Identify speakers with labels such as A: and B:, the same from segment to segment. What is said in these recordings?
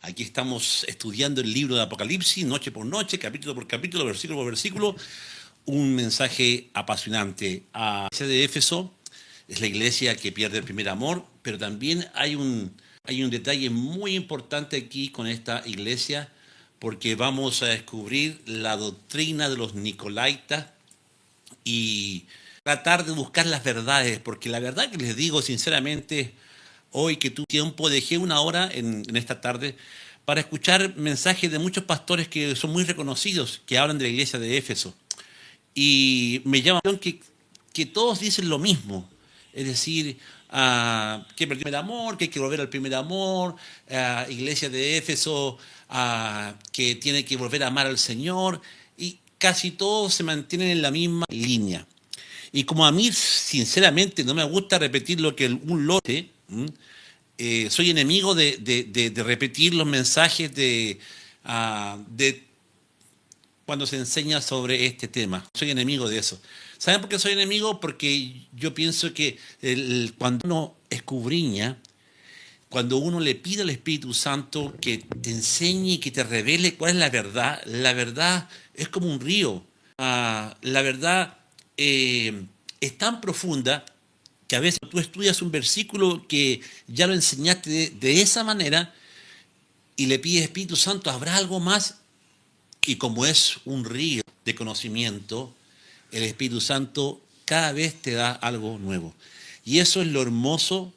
A: Aquí estamos estudiando el libro de Apocalipsis, noche por noche, capítulo por capítulo, versículo por versículo. Un mensaje apasionante. La iglesia de Éfeso es la iglesia que pierde el primer amor, pero también hay un detalle muy importante aquí con esta iglesia, porque vamos a descubrir la doctrina de los Nicolaitas y tratar de buscar las verdades, porque la verdad que les digo sinceramente, hoy que tuve tiempo, dejé una hora en esta tarde para escuchar mensajes de muchos pastores que son muy reconocidos, que hablan de la iglesia de Éfeso. Y me llama la atención que todos dicen lo mismo, es decir, que perdió el primer amor, que hay que volver al primer amor, iglesia de Éfeso, que tiene que volver a amar al Señor, y casi todos se mantienen en la misma línea. Y como a mí, sinceramente, no me gusta repetir lo que un lote, soy enemigo de repetir los mensajes de cuando se enseña sobre este tema. Soy enemigo de eso. ¿Saben por qué soy enemigo? Porque yo pienso que cuando uno escudriña, cuando uno le pide al Espíritu Santo que te enseñe y que te revele cuál es la verdad es como un río. La verdad es tan profunda que a veces tú estudias un versículo que ya lo enseñaste de esa manera y le pides, Espíritu Santo, ¿habrá algo más? Y como es un río de conocimiento, el Espíritu Santo cada vez te da algo nuevo. Y eso es lo hermoso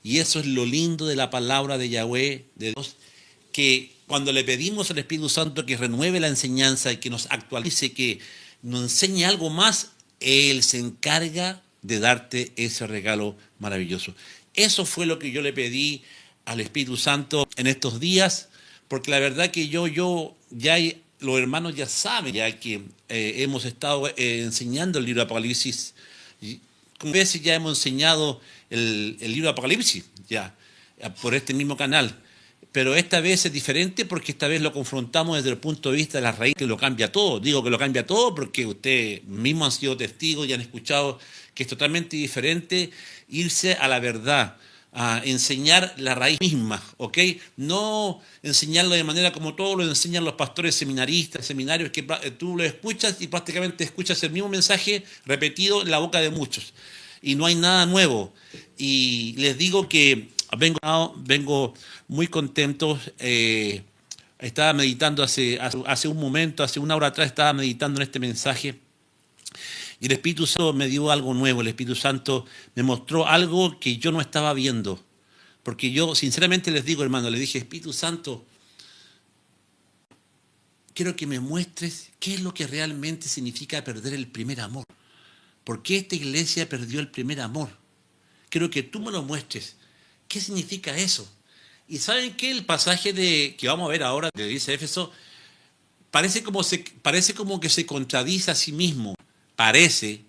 A: y eso es lo lindo de la palabra de Yahweh, de Dios, que cuando le pedimos al Espíritu Santo que renueve la enseñanza y que nos actualice, que nos enseñe algo más, Él se encarga de darte ese regalo maravilloso. Eso fue lo que yo le pedí al Espíritu Santo en estos días, porque la verdad que yo ya los hermanos ya saben ya que hemos estado enseñando el libro de Apocalipsis. Como veces ya hemos enseñado el libro de Apocalipsis ya por este mismo canal. Pero esta vez es diferente porque esta vez lo confrontamos desde el punto de vista de la raíz que lo cambia todo. Digo que lo cambia todo porque ustedes mismos han sido testigos y han escuchado que es totalmente diferente irse a la verdad, a enseñar la raíz misma, ¿ok? No enseñarlo de manera como todos lo enseñan los pastores seminaristas, seminarios, que tú lo escuchas y prácticamente escuchas el mismo mensaje repetido en la boca de muchos. Y no hay nada nuevo. Y les digo que vengo muy contento. Estaba meditando hace un momento, hace una hora atrás, estaba meditando en este mensaje. Y el Espíritu Santo me dio algo nuevo. El Espíritu Santo me mostró algo que yo no estaba viendo. Porque yo, sinceramente les digo, hermano, le dije, Espíritu Santo, quiero que me muestres qué es lo que realmente significa perder el primer amor. ¿Por qué esta iglesia perdió el primer amor? Quiero que tú me lo muestres. ¿Qué significa eso? Y ¿saben qué? El pasaje que vamos a ver ahora, que dice Éfeso, parece como que se contradice a sí mismo. Parece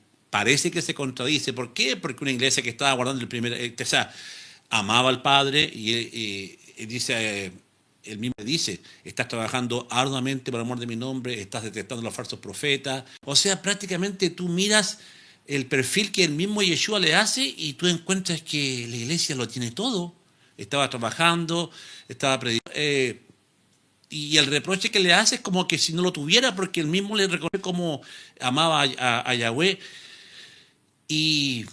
A: que se contradice. ¿Por qué? Porque una iglesia que estaba guardando el primer, o sea, amaba al Padre y dice, él mismo dice, estás trabajando arduamente por amor de mi nombre, estás detectando a los falsos profetas. O sea, prácticamente tú miras el perfil que el mismo Yeshua le hace y tú encuentras que la iglesia lo tiene todo. Estaba trabajando, estaba predicando. Y el reproche que le hace es como que si no lo tuviera, porque él mismo le reconoce como amaba a Yahweh. ¿Y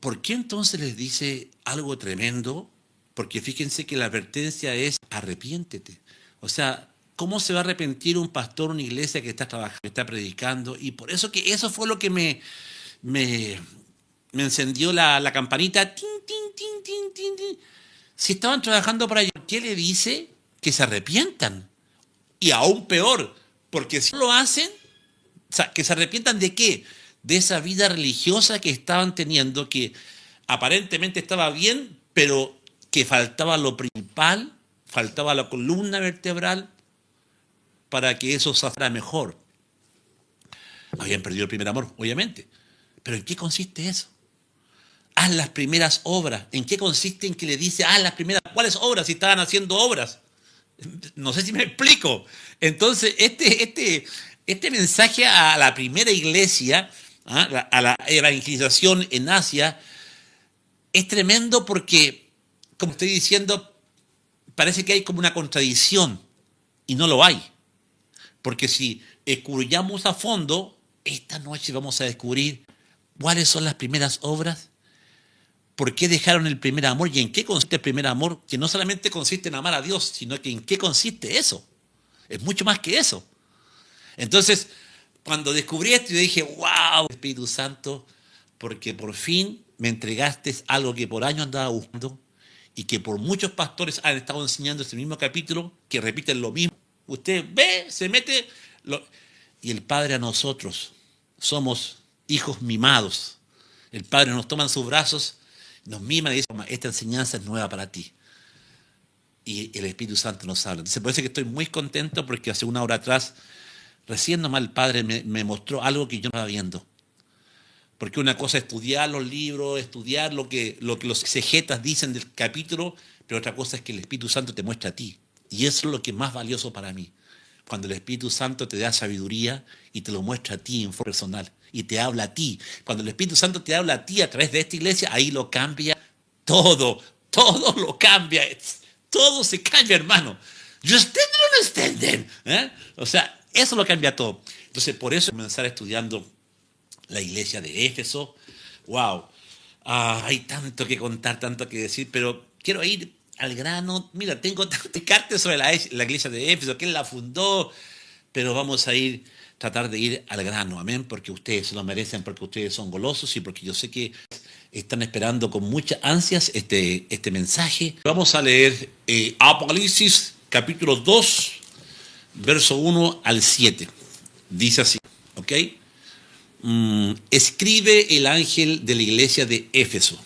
A: por qué entonces les dice algo tremendo? Porque fíjense que la advertencia es arrepiéntete. O sea, ¿cómo se va a arrepentir un pastor, una iglesia que está trabajando, que está predicando? Y por eso que eso fue lo que me encendió la campanita. Tin, tin, tin, tin, tin, tin. Si estaban trabajando para ellos, ¿por qué le dice que se arrepientan? Y aún peor, porque si no lo hacen, o sea, que se arrepientan ¿de qué? De esa vida religiosa que estaban teniendo, que aparentemente estaba bien, pero que faltaba lo principal, faltaba la columna vertebral para que eso se hiciera mejor. Habían perdido el primer amor, obviamente. Pero ¿en qué consiste eso? Haz las primeras obras. ¿En qué consiste en que le dice, haz las primeras? ¿Cuáles obras? Si estaban haciendo obras. No sé si me explico. Entonces, este mensaje a la primera iglesia, a la evangelización en Asia, es tremendo porque, como estoy diciendo, parece que hay como una contradicción y no lo hay. Porque si escudriñamos a fondo, esta noche vamos a descubrir cuáles son las primeras obras, por qué dejaron el primer amor y en qué consiste el primer amor, que no solamente consiste en amar a Dios, sino que en qué consiste eso. Es mucho más que eso. Entonces, cuando descubrí esto, yo dije, wow, Espíritu Santo, porque por fin me entregaste algo que por años andaba buscando y que por muchos pastores han estado enseñando este mismo capítulo, que repiten lo mismo. Usted ve, se mete, y el Padre a nosotros somos hijos mimados. El Padre nos toma en sus brazos, nos mima y dice, esta enseñanza es nueva para ti. Y el Espíritu Santo nos habla. Entonces, por eso que estoy muy contento, porque hace una hora atrás, recién nomás el Padre me mostró algo que yo no estaba viendo. Porque una cosa es estudiar los libros, estudiar lo que los exegetas dicen del capítulo, pero otra cosa es que el Espíritu Santo te muestra a ti. Y eso es lo que es más valioso para mí. Cuando el Espíritu Santo te da sabiduría y te lo muestra a ti en forma personal y te habla a ti. Cuando el Espíritu Santo te habla a ti a través de esta iglesia, ahí lo cambia todo. Todo lo cambia. Todo se cambia, hermano. You understand? O sea, eso lo cambia todo. Entonces, por eso comenzar estudiando la iglesia de Éfeso. Wow. Hay tanto que contar, tanto que decir, pero quiero ir al grano. Mira, tengo tantas cartas sobre la iglesia de Éfeso, quién la fundó, pero vamos a tratar de ir al grano, amén, porque ustedes se lo merecen, porque ustedes son golosos y porque yo sé que están esperando con muchas ansias este mensaje. Vamos a leer Apocalipsis capítulo 2, verso 1 al 7. Dice así, ¿ok? Escribe el ángel de la iglesia de Éfeso,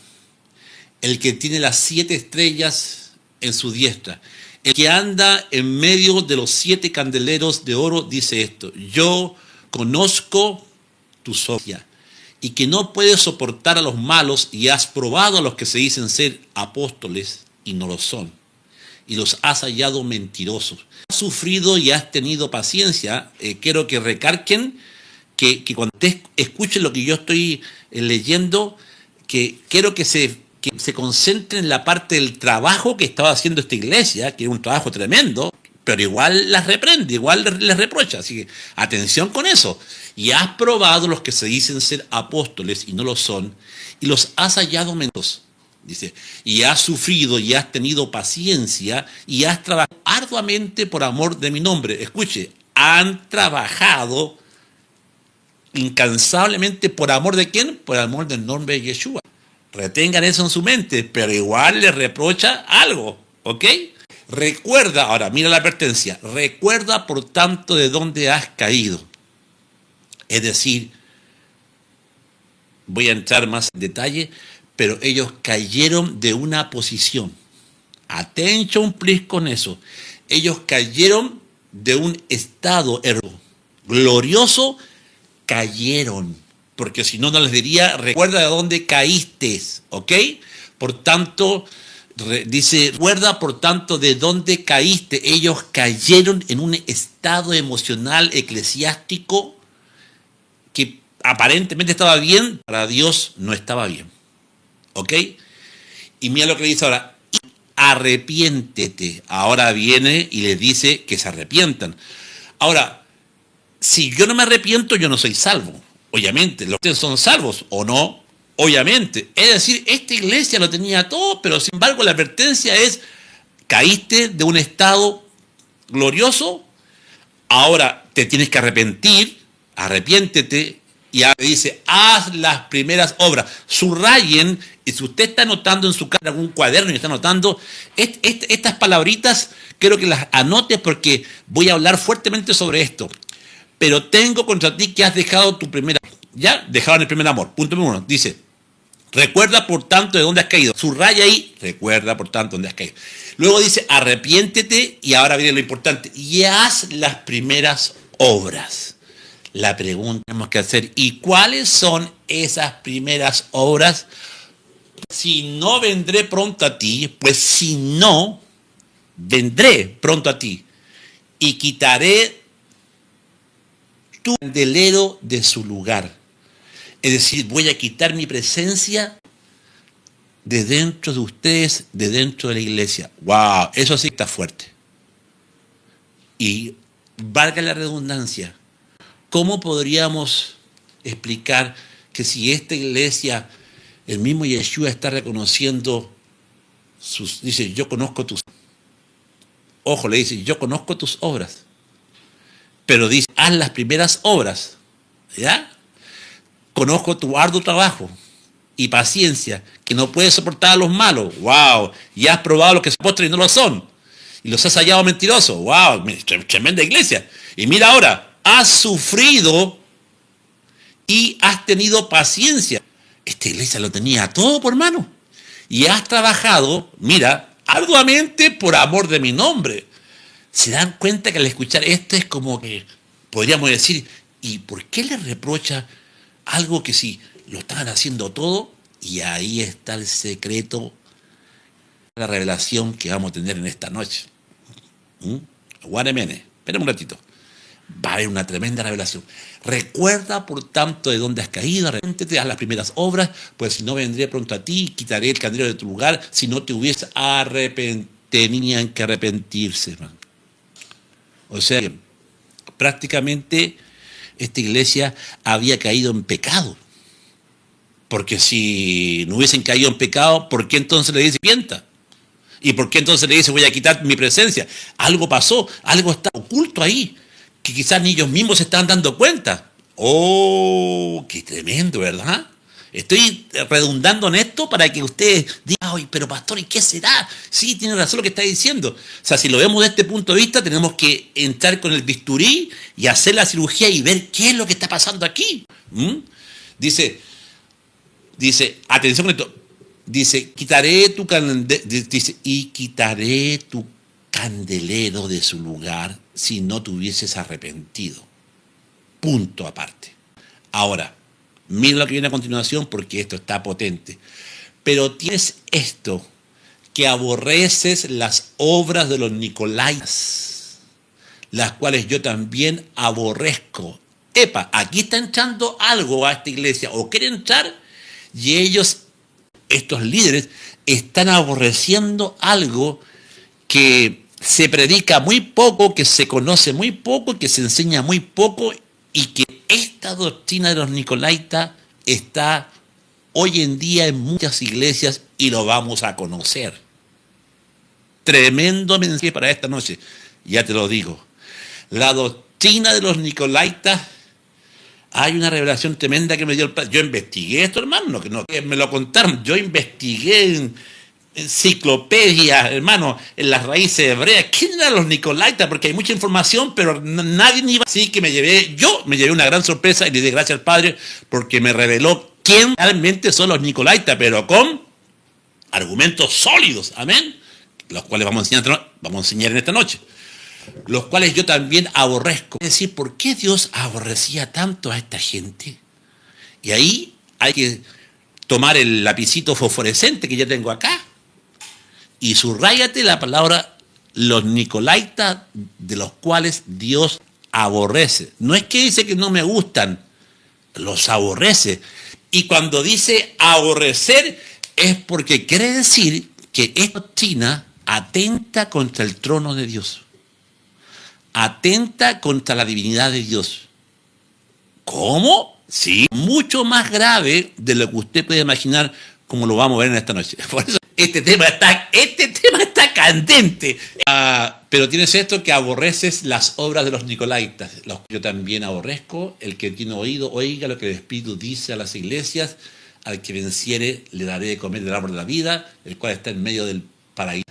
A: el que tiene las 7 estrellas en su diestra, el que anda en medio de los 7 candeleros de oro, dice esto: yo conozco tu obras y que no puedes soportar a los malos, y has probado a los que se dicen ser apóstoles y no lo son, y los has hallado mentirosos. Has sufrido y has tenido paciencia. Quiero que recalquen que cuando ustedes escuchen lo que yo estoy leyendo, que quiero que se concentren en la parte del trabajo que estaba haciendo esta iglesia, que es un trabajo tremendo, pero igual las reprende, igual les reprocha. Así que atención con eso. Y has probado los que se dicen ser apóstoles y no lo son, y los has hallado mentirosos. Dice, y has sufrido y has tenido paciencia y has trabajado arduamente por amor de mi nombre. Escuche, han trabajado incansablemente por amor de ¿quién? Por amor del nombre de Yeshua. Retengan eso en su mente, pero igual les reprocha algo, ¿ok? Recuerda, ahora mira la advertencia, recuerda por tanto de dónde has caído. Es decir, voy a entrar más en detalle, pero ellos cayeron de una posición. Attention please con eso. Ellos cayeron de un estado glorioso, cayeron. Porque si no, no les diría, recuerda de dónde caíste, ¿ok? Por tanto, dice, recuerda por tanto de dónde caíste. Ellos cayeron en un estado emocional eclesiástico que aparentemente estaba bien, para Dios no estaba bien, ¿ok? Y mira lo que le dice ahora, arrepiéntete. Ahora viene y les dice que se arrepientan. Ahora, si yo no me arrepiento, yo no soy salvo. Obviamente, los que son salvos o no, obviamente. Es decir, esta iglesia lo tenía todo, pero sin embargo la advertencia es, caíste de un estado glorioso, ahora te tienes que arrepentir, arrepiéntete, y ahora dice, haz las primeras obras. Subrayen, y si usted está anotando en su cara algún cuaderno y está anotando, estas palabritas, quiero que las anotes porque voy a hablar fuertemente sobre esto. Pero tengo contra ti que has dejado tu primera... Ya, dejaron el primer amor. Punto número 1. Dice, recuerda por tanto de dónde has caído. Subraya ahí, recuerda por tanto de dónde has caído. Luego dice, arrepiéntete, y ahora viene lo importante, y haz las primeras obras. La pregunta que tenemos que hacer, ¿y cuáles son esas primeras obras? Si no vendré pronto a ti, pues si no, vendré pronto a ti, y quitaré tu candelero de su lugar. Es decir, voy a quitar mi presencia de dentro de ustedes, de dentro de la iglesia. ¡Wow! Eso sí está fuerte. Y valga la redundancia, ¿cómo podríamos explicar que si esta iglesia, el mismo Yeshua está reconociendo dice, yo conozco tus... Ojo, le dice, yo conozco tus obras. Pero dice, haz las primeras obras. ¿Ya? Conozco tu arduo trabajo y paciencia, que no puedes soportar a los malos. ¡Wow! Y has probado lo que se postran y no lo son. Y los has hallado mentirosos. ¡Wow! Tremenda iglesia. Y mira ahora, has sufrido y has tenido paciencia. Esta iglesia lo tenía todo por mano. Y has trabajado, mira, arduamente por amor de mi nombre. ¿Se dan cuenta que al escuchar esto es como que podríamos decir, ¿y por qué le reprocha algo que si lo estaban haciendo todo? Y ahí está el secreto, la revelación que vamos a tener en esta noche. Guaremene, espera un ratito. Va a haber una tremenda revelación. Recuerda, por tanto, de dónde has caído, arrepiéntete, haz las primeras obras, pues si no vendré pronto a ti, quitaré el candelero de tu lugar, si no te hubiese arrepentido. Tenían que arrepentirse, hermano. O sea, prácticamente esta iglesia había caído en pecado. Porque si no hubiesen caído en pecado, ¿por qué entonces le dice pienta? ¿Y por qué entonces le dice voy a quitar mi presencia? Algo pasó, algo está oculto ahí, que quizás ni ellos mismos se estaban dando cuenta. ¡Oh, qué tremendo!, ¿verdad? Estoy redundando en esto para que ustedes digan, oye, pero pastor, ¿y qué será? Sí, tiene razón lo que está diciendo. O sea, si lo vemos desde este punto de vista, tenemos que entrar con el bisturí y hacer la cirugía y ver qué es lo que está pasando aquí. Dice, atención con esto, dice, y quitaré tu candelero de su lugar si no te hubieses arrepentido. Punto aparte. Ahora, mira lo que viene a continuación porque esto está potente. Pero tienes esto, que aborreces las obras de los Nicolaitas, las cuales yo también aborrezco. Epa, aquí está entrando algo a esta iglesia, o quieren entrar, y ellos, estos líderes, están aborreciendo algo que se predica muy poco, que se conoce muy poco, que se enseña muy poco, y que esta doctrina de los Nicolaitas está hoy en día en muchas iglesias y lo vamos a conocer. Tremendo mensaje para esta noche, ya te lo digo. La doctrina de los Nicolaitas, hay una revelación tremenda que me dio el padre. Yo investigué esto, hermano, que me lo contaron. Yo investigué en enciclopedia, hermano, en las raíces hebreas. ¿Quién eran los Nicolaitas? Porque hay mucha información, pero nadie ni iba. Así que me llevé una gran sorpresa y le di gracias al Padre porque me reveló quién realmente son los Nicolaitas, pero con argumentos sólidos, amén, los cuales vamos a enseñar en esta noche, los cuales yo también aborrezco. Es decir, ¿por qué Dios aborrecía tanto a esta gente? Y ahí hay que tomar el lapicito fosforescente que ya tengo acá y subráyate la palabra los Nicolaitas, de los cuales Dios aborrece. No es que dice que no me gustan, los aborrece. Y cuando dice aborrecer es porque quiere decir que esta doctrina atenta contra el trono de Dios, atenta contra la divinidad de Dios. ¿Cómo? Sí, mucho más grave de lo que usted puede imaginar, como lo vamos a ver en esta noche. Por eso este tema está candente. Pero tienes esto, que aborreces las obras de los Nicolaitas, los que yo también aborrezco. El que tiene oído, oiga lo que el Espíritu dice a las iglesias. Al que venciere le daré de comer del árbol de la vida, el cual está en medio del paraíso.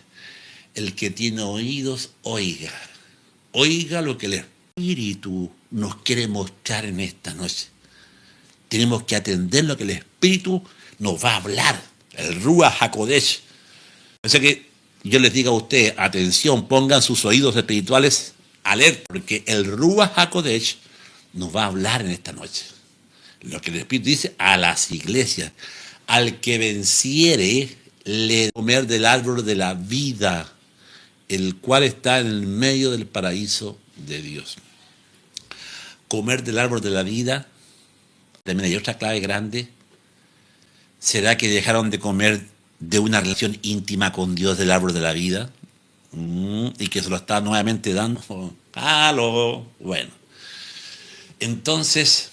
A: El que tiene oídos, oiga. Oiga lo que el Espíritu nos quiere mostrar en esta noche. Tenemos que atender lo que el Espíritu nos va a hablar, el Ruach HaKodesh. O sea que yo les digo a ustedes, atención, pongan sus oídos espirituales alerta, porque el Ruach HaKodesh nos va a hablar en esta noche. Lo que el Espíritu dice a las iglesias, al que venciere, le comer del árbol de la vida, el cual está en el medio del paraíso de Dios. Comer del árbol de la vida. También hay otra clave grande. ¿Será que dejaron de comer de una relación íntima con Dios del árbol de la vida, y que se lo está nuevamente dando. Bueno, entonces,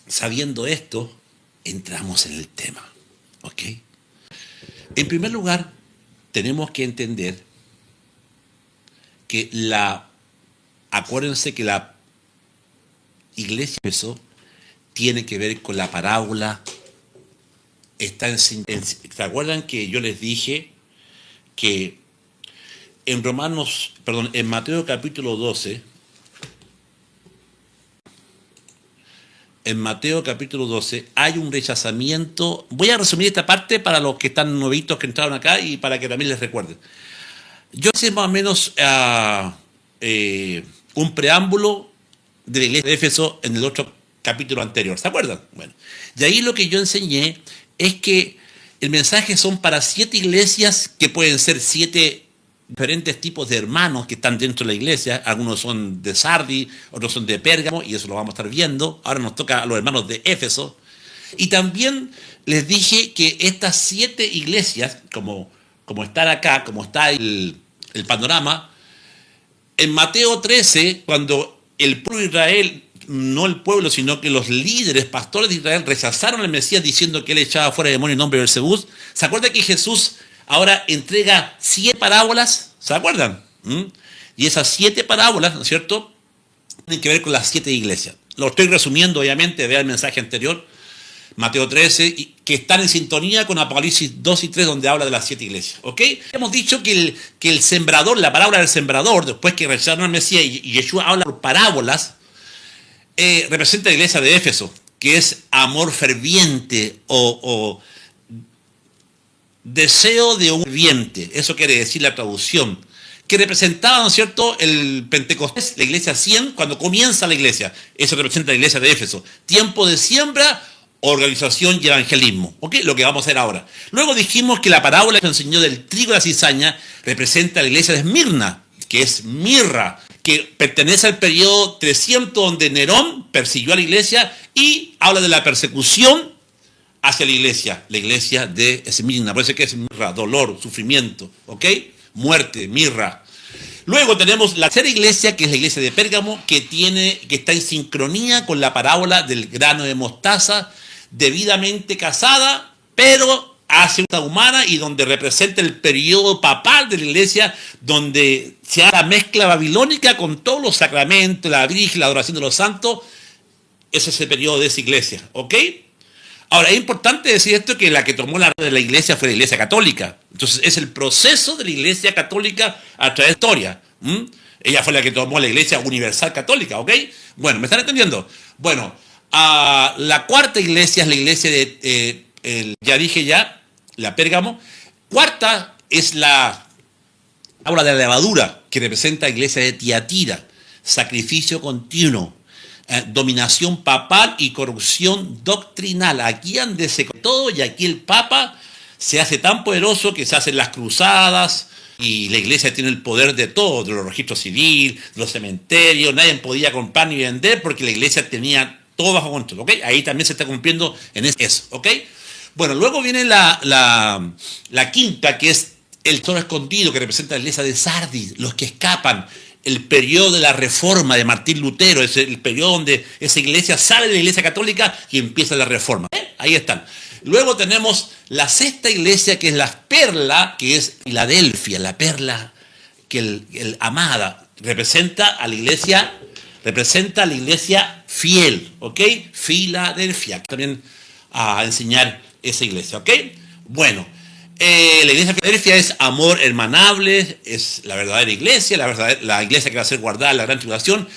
A: sabiendo esto, entramos en el tema, ¿ok? En primer lugar, tenemos que entender que acuérdense que la iglesia de Éfeso tiene que ver con la parábola. ¿Se acuerdan que yo les dije que en Mateo capítulo 12, hay un rechazamiento? Voy a resumir esta parte para los que están nuevitos que entraron acá y para que también les recuerden. Yo hice más o menos un preámbulo de la iglesia de Éfeso en el otro capítulo anterior, ¿se acuerdan? Bueno, de ahí lo que yo enseñé es que el mensaje son para 7 iglesias, que pueden ser 7 diferentes tipos de hermanos que están dentro de la iglesia. Algunos son de Sardis, otros son de Pérgamo, y eso lo vamos a estar viendo. Ahora nos toca a los hermanos de Éfeso. Y también les dije que estas 7 iglesias, como están acá, como está el panorama, en Mateo 13, cuando el pueblo de Israel, no el pueblo, sino que los líderes, pastores de Israel, rechazaron al Mesías diciendo que él echaba fuera demonios en nombre de Beelzebú, ¿se acuerdan que Jesús ahora entrega 7 parábolas? ¿Se acuerdan? Y esas 7 parábolas, ¿no es cierto?, tienen que ver con las 7 iglesias. Lo estoy resumiendo, obviamente, vea el mensaje anterior, Mateo 13, que están en sintonía con Apocalipsis 2 y 3, donde habla de las 7 iglesias. ¿Ok? Hemos dicho que el sembrador, la parábola del sembrador, después que rechazaron al Mesías y Yeshua habla por parábolas, representa la iglesia de Éfeso, que es amor ferviente o deseo de un ferviente. Eso quiere decir la traducción. Que representaba, ¿no es cierto?, el Pentecostés, la iglesia 100, cuando comienza la iglesia. Eso representa la iglesia de Éfeso. Tiempo de siembra, organización y evangelismo. ¿Ok? Lo que vamos a hacer ahora. Luego dijimos que la parábola que enseñó del trigo y la cizaña representa la iglesia de Esmirna, que es mirra, que pertenece al periodo 300, donde Nerón persiguió a la iglesia, y habla de la persecución hacia la iglesia de Esmirna. Por eso que es mirra, dolor, sufrimiento, ¿ok? Muerte, mirra. Luego tenemos la tercera iglesia, que es la iglesia de Pérgamo, que está en sincronía con la parábola del grano de mostaza, debidamente casada, pero hace una humana, y donde representa el periodo papal de la iglesia, donde se hace la mezcla babilónica con todos los sacramentos, la Virgen, la adoración de los santos. Ese es el periodo de esa iglesia, ¿ok? Ahora, es importante decir esto, que la que tomó la de la iglesia fue la iglesia católica. Entonces, es el proceso de la iglesia católica a través de la historia. Ella fue la que tomó la iglesia universal católica, ¿ok? Bueno, ¿me están entendiendo? Bueno, la cuarta iglesia es la iglesia de, la Pérgamo. Cuarta es la habla de la levadura, que representa la iglesia de Tiatira. Sacrificio continuo. Dominación papal y corrupción doctrinal. Aquí andese con todo, y aquí el Papa se hace tan poderoso que se hacen las cruzadas, y la iglesia tiene el poder de todo, de los registros civiles, de los cementerios. Nadie podía comprar ni vender porque la iglesia tenía todo bajo control, ¿ok? Ahí también se está cumpliendo en eso, ¿ok? Bueno, luego viene la quinta, que es el tesoro escondido, que representa la iglesia de Sardis, los que escapan. El periodo de la reforma de Martín Lutero, es el periodo donde esa iglesia sale de la iglesia católica y empieza la reforma. Ahí están. Luego tenemos la sexta iglesia, que es la perla, que es Filadelfia, la perla que el amada representa a la iglesia fiel, ¿ok? Filadelfia, también a enseñar esa iglesia, ¿ok? Bueno. La iglesia de Filadelfia es amor hermanable, es la verdadera iglesia, la iglesia que va a ser guardada en la gran tribulación,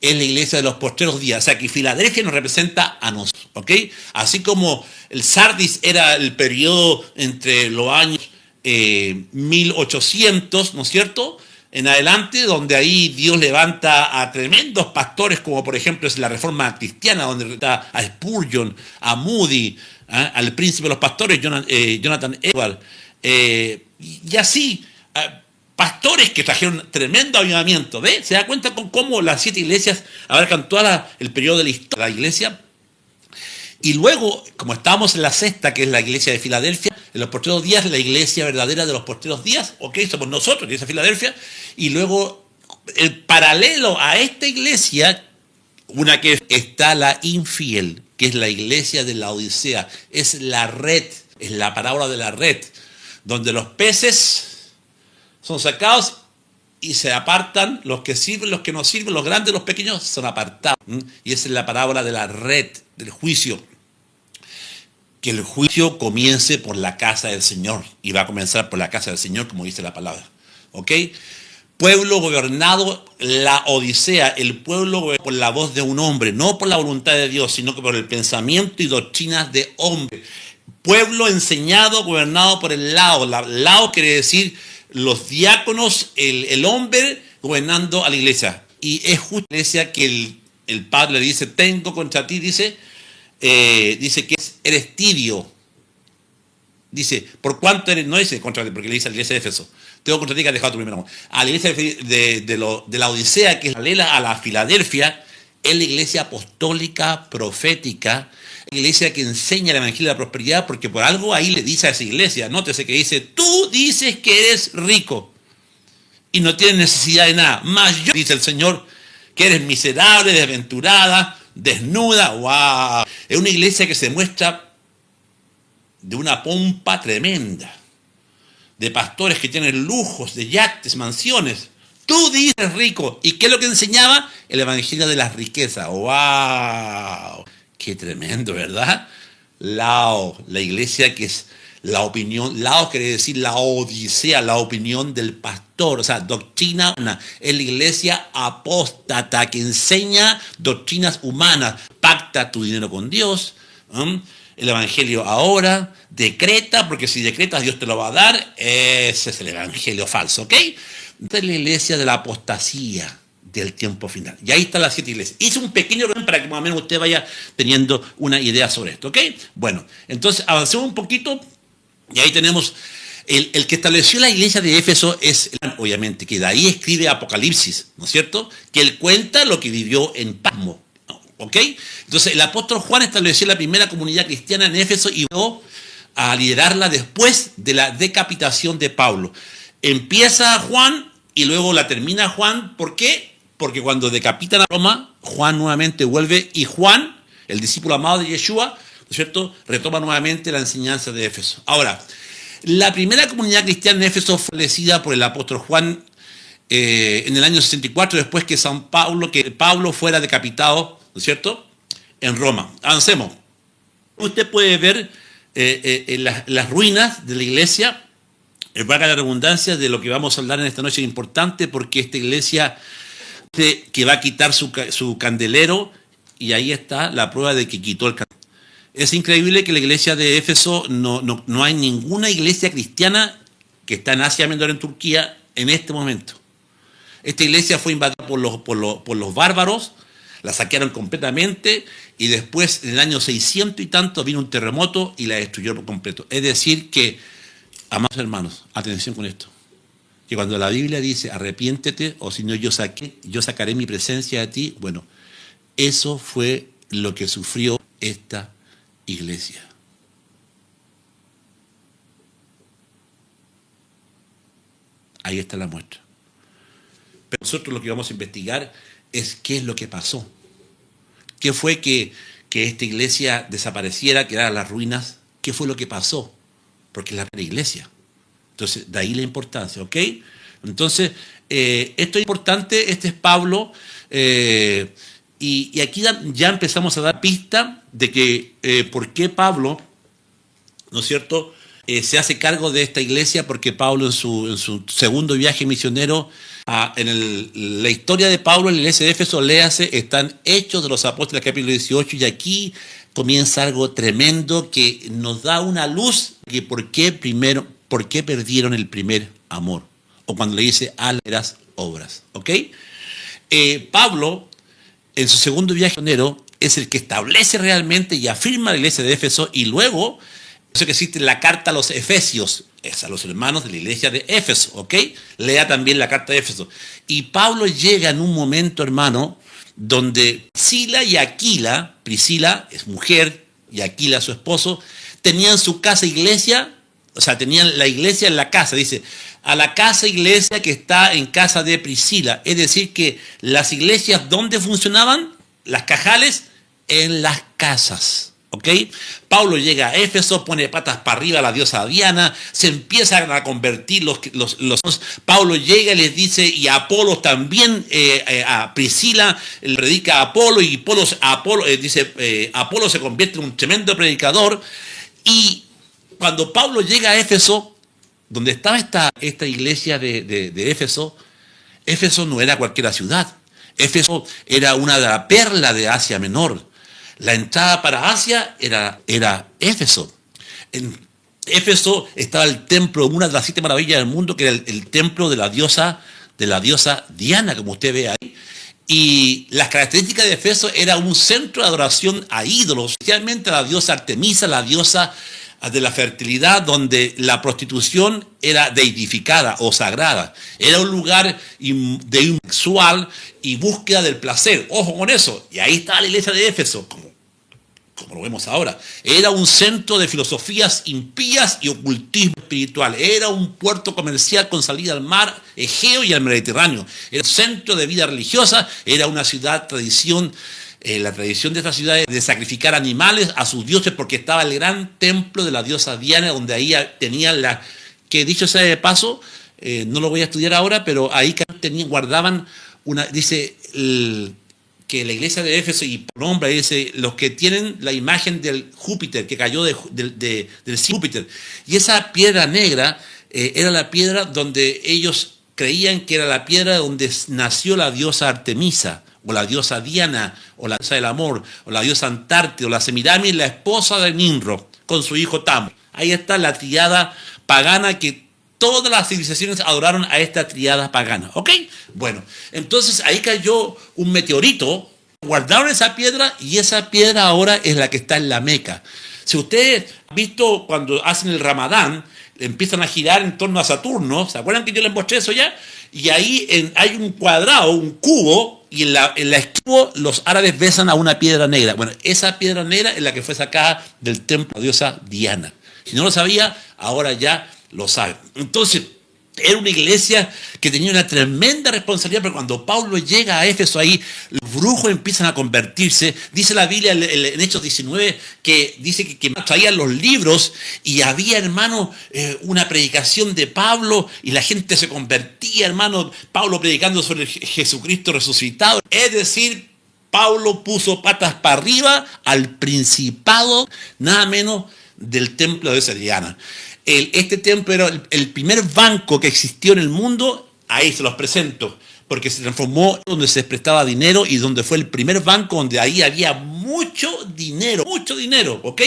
A: es la iglesia de los postreros días. O sea que Filadelfia nos representa a nosotros, ¿ok? Así como el Sardis era el periodo entre los años 1800, ¿no es cierto?, en adelante, donde ahí Dios levanta a tremendos pastores, como por ejemplo es la Reforma Cristiana, donde está a Spurgeon, a Moody, al príncipe de los pastores, Jonathan Edwards, y así, pastores que trajeron tremendo avivamiento. ¿Ve? Se da cuenta con cómo las 7 iglesias abarcan todo el periodo de la historia de la iglesia. Y luego, como estábamos en la sexta, que es la iglesia de Filadelfia, en los postreros días, la iglesia verdadera de los postreros días, ok, somos nosotros, la iglesia de Filadelfia, y luego, el paralelo a esta iglesia, una que está la infiel, que es la iglesia de la Odisea, es la red, es la parábola de la red, donde los peces son sacados y se apartan, los que sirven, los que no sirven, los grandes, los pequeños, son apartados. Y esa es la parábola de la red, del juicio. Que el juicio comience por la casa del Señor. Y va a comenzar por la casa del Señor, como dice la palabra. ¿Ok? Pueblo gobernado, la Odisea, el pueblo gobernado por la voz de un hombre, no por la voluntad de Dios, sino que por el pensamiento y doctrinas de hombre. Pueblo enseñado, gobernado por el lao. Lao quiere decir los diáconos, el hombre gobernando a la iglesia. Y es justo la iglesia que el padre le dice, tengo contra ti, dice que eres tibio. Dice, ¿por cuánto eres? No dice contra ti, porque le dice a la iglesia de Éfeso. Tengo contra ti que has dejado tu primer amor. A la iglesia de la Odisea, que es paralela a la Filadelfia, es la iglesia apostólica, profética, iglesia que enseña el evangelio de la prosperidad, porque por algo ahí le dice a esa iglesia, nótese que dice, tú dices que eres rico y no tienes necesidad de nada, mas yo, dice el Señor, que eres miserable, desventurada, desnuda. ¡Wow! Es una iglesia que se muestra de una pompa tremenda, de pastores que tienen lujos, de yates, mansiones. Tú dices rico. ¿Y qué es lo que enseñaba? El evangelio de las riquezas. ¡Wow! Qué tremendo, ¿verdad? Lao, la iglesia que es la opinión, Lao quiere decir la odisea, la opinión del pastor, o sea, doctrina humana. Es la iglesia apóstata que enseña doctrinas humanas. Pacta tu dinero con Dios, el evangelio ahora, decreta, porque si decretas Dios te lo va a dar. Ese es el evangelio falso, ¿ok? Esta es la iglesia de la apostasía del tiempo final. Y ahí están las 7 iglesias. Hice un pequeño resumen para que más o menos usted vaya teniendo una idea sobre esto, ¿ok? Bueno, entonces avancemos un poquito y ahí tenemos el que estableció la iglesia de Éfeso es, obviamente, que de ahí escribe Apocalipsis, ¿no es cierto? Que él cuenta lo que vivió en Patmos, ¿ok? Entonces el apóstol Juan estableció la primera comunidad cristiana en Éfeso y va a liderarla después de la decapitación de Pablo. Empieza Juan y luego la termina Juan. ¿Por qué? Porque cuando decapitan a Roma, Juan nuevamente vuelve y Juan, el discípulo amado de Yeshua, ¿no es cierto?, retoma nuevamente la enseñanza de Éfeso. Ahora, la primera comunidad cristiana en Éfeso fue establecida por el apóstol Juan en el año 64, después que Pablo fuera decapitado, ¿no es cierto?, en Roma. Avancemos. Usted puede ver las ruinas de la iglesia. Valga la redundancia, de lo que vamos a hablar en esta noche es importante, porque esta iglesia que va a quitar su candelero, y ahí está la prueba de que quitó el candelero. Es increíble que la iglesia de Éfeso, no hay ninguna iglesia cristiana que está en Asia Menor, en Turquía, en este momento. Esta iglesia fue invadida por los bárbaros, la saquearon completamente, y después, en el año 600 y tanto, vino un terremoto y la destruyó por completo. Es decir que, amados hermanos, atención con esto, que cuando la Biblia dice arrepiéntete, o si no yo sacaré mi presencia de ti, bueno, eso fue lo que sufrió esta iglesia. Ahí está la muestra. Pero nosotros lo que vamos a investigar es qué es lo que pasó. ¿Qué fue que esta iglesia desapareciera, que eran las ruinas? ¿Qué fue lo que pasó? Porque es la primera iglesia. Entonces, de ahí la importancia, ¿ok? Entonces, esto es importante, este es Pablo, y aquí ya empezamos a dar pista de que por qué Pablo, ¿no es cierto?, se hace cargo de esta iglesia, porque Pablo en su segundo viaje misionero, la historia de Pablo en la iglesia de Éfeso, léase, están Hechos de los Apóstoles, capítulo 18, y aquí comienza algo tremendo que nos da una luz de por qué perdieron el primer amor, o cuando le dice a las obras, ¿ok? Pablo, en su segundo viaje misionero, es el que establece realmente y afirma la iglesia de Éfeso, y luego, eso que existe la carta a los Efesios, es a los hermanos de la iglesia de Éfeso, ¿ok? Lea también la carta de Éfeso. Y Pablo llega en un momento, hermano, donde Priscila y Aquila, Priscila es mujer y Aquila su esposo, tenían su casa iglesia, o sea, tenían la iglesia en la casa, dice, a la casa iglesia que está en casa de Priscila. Es decir, que las iglesias, ¿dónde funcionaban? Las cajales, en las casas. ¿Ok? Pablo llega a Éfeso, pone patas para arriba a la diosa Diana, se empiezan a convertir los Pablo llega y les dice, y a Apolo también, a Priscila le predica a Apolo, y Apolo se convierte en un tremendo predicador. Y cuando Pablo llega a Éfeso, donde estaba esta iglesia de Éfeso, Éfeso no era cualquier ciudad. Éfeso era una de la perla de Asia Menor. La entrada para Asia era Éfeso. En Éfeso estaba el templo, una de las 7 maravillas del mundo, que era el templo de la diosa Diana, como usted ve ahí. Y las características de Éfeso era un centro de adoración a ídolos, especialmente a la diosa Artemisa, la diosa de la fertilidad, donde la prostitución era deidificada o sagrada. Era un lugar de sexual y búsqueda del placer. Ojo con eso. Y ahí estaba la iglesia de Éfeso, como lo vemos ahora. Era un centro de filosofías impías y ocultismo espiritual. Era un puerto comercial con salida al mar Egeo y al Mediterráneo. Era un centro de vida religiosa. Era una ciudad tradición. La tradición de esta ciudad es de sacrificar animales a sus dioses, porque estaba el gran templo de la diosa Diana, donde ahí tenían que dicho sea de paso, no lo voy a estudiar ahora, pero ahí guardaban dice que la iglesia de Éfeso, y por nombre dice, los que tienen la imagen del Júpiter, que cayó del Júpiter. Y esa piedra negra era la piedra donde ellos creían que era la piedra donde nació la diosa Artemisa, o la diosa Diana, o la diosa del amor, o la diosa Antártida, o la Semiramis, la esposa de Nimrod, con su hijo Tam. Ahí está la triada pagana, que todas las civilizaciones adoraron a esta triada pagana. ¿Ok? Bueno, entonces ahí cayó un meteorito, guardaron esa piedra, y esa piedra ahora es la que está en la Meca. Si ustedes han visto cuando hacen el Ramadán, empiezan a girar en torno a Saturno, ¿se acuerdan que yo les mostré eso ya? Y ahí hay un cuadrado, un cubo, y en la esquivo los árabes besan a una piedra negra. Bueno, esa piedra negra es la que fue sacada del templo de la diosa Diana. Si no lo sabía, ahora ya lo sabe. Entonces, era una iglesia que tenía una tremenda responsabilidad, pero cuando Pablo llega a Éfeso, ahí los brujos empiezan a convertirse. Dice la Biblia en Hechos 19 que dice que traían los libros, y había, hermano, una predicación de Pablo, y la gente se convertía, hermano, Pablo predicando sobre Jesucristo resucitado. Es decir, Pablo puso patas para arriba al principado, nada menos, del templo de Diana. Este templo era el primer banco que existió en el mundo. Ahí se los presento, porque se transformó donde se prestaba dinero, y donde fue el primer banco donde ahí había mucho dinero, ¿ok?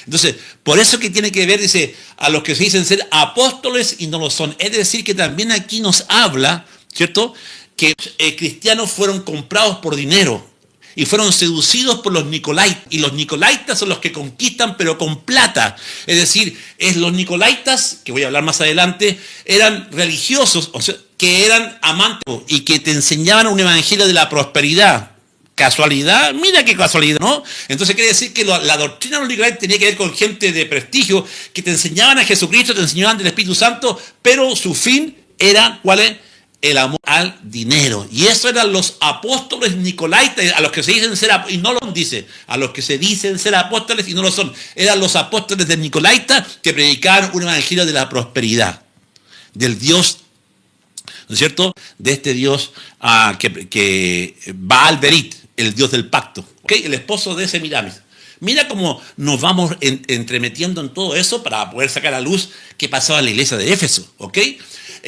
A: Entonces, por eso que tiene que ver, dice, a los que se dicen ser apóstoles y no lo son. Es decir, que también aquí nos habla, ¿cierto?, que cristianos fueron comprados por dinero y fueron seducidos por los nicolaitas. Y los nicolaitas son los que conquistan, pero con plata. Es decir, los nicolaitas, que voy a hablar más adelante, eran religiosos, o sea, que eran amantes y que te enseñaban un evangelio de la prosperidad. ¿Casualidad? Mira qué casualidad, ¿no? Entonces quiere decir que la doctrina de los nicolaitas tenía que ver con gente de prestigio, que te enseñaban a Jesucristo, te enseñaban del Espíritu Santo, pero su fin era, ¿cuál es? El amor al dinero. Y eso eran los apóstoles nicolaitas, a los que se dicen ser, y no lo dice, a los que se dicen ser apóstoles y no lo son. Eran los apóstoles de Nicolaita, que predicaban un evangelio de la prosperidad, del Dios, ¿no es cierto?, de este Dios que Baal Berit, el Dios del pacto, ¿okay?, el esposo de Semiramis. Mira cómo nos vamos entremetiendo en todo eso para poder sacar a luz qué pasaba en la iglesia de Éfeso, ¿ok?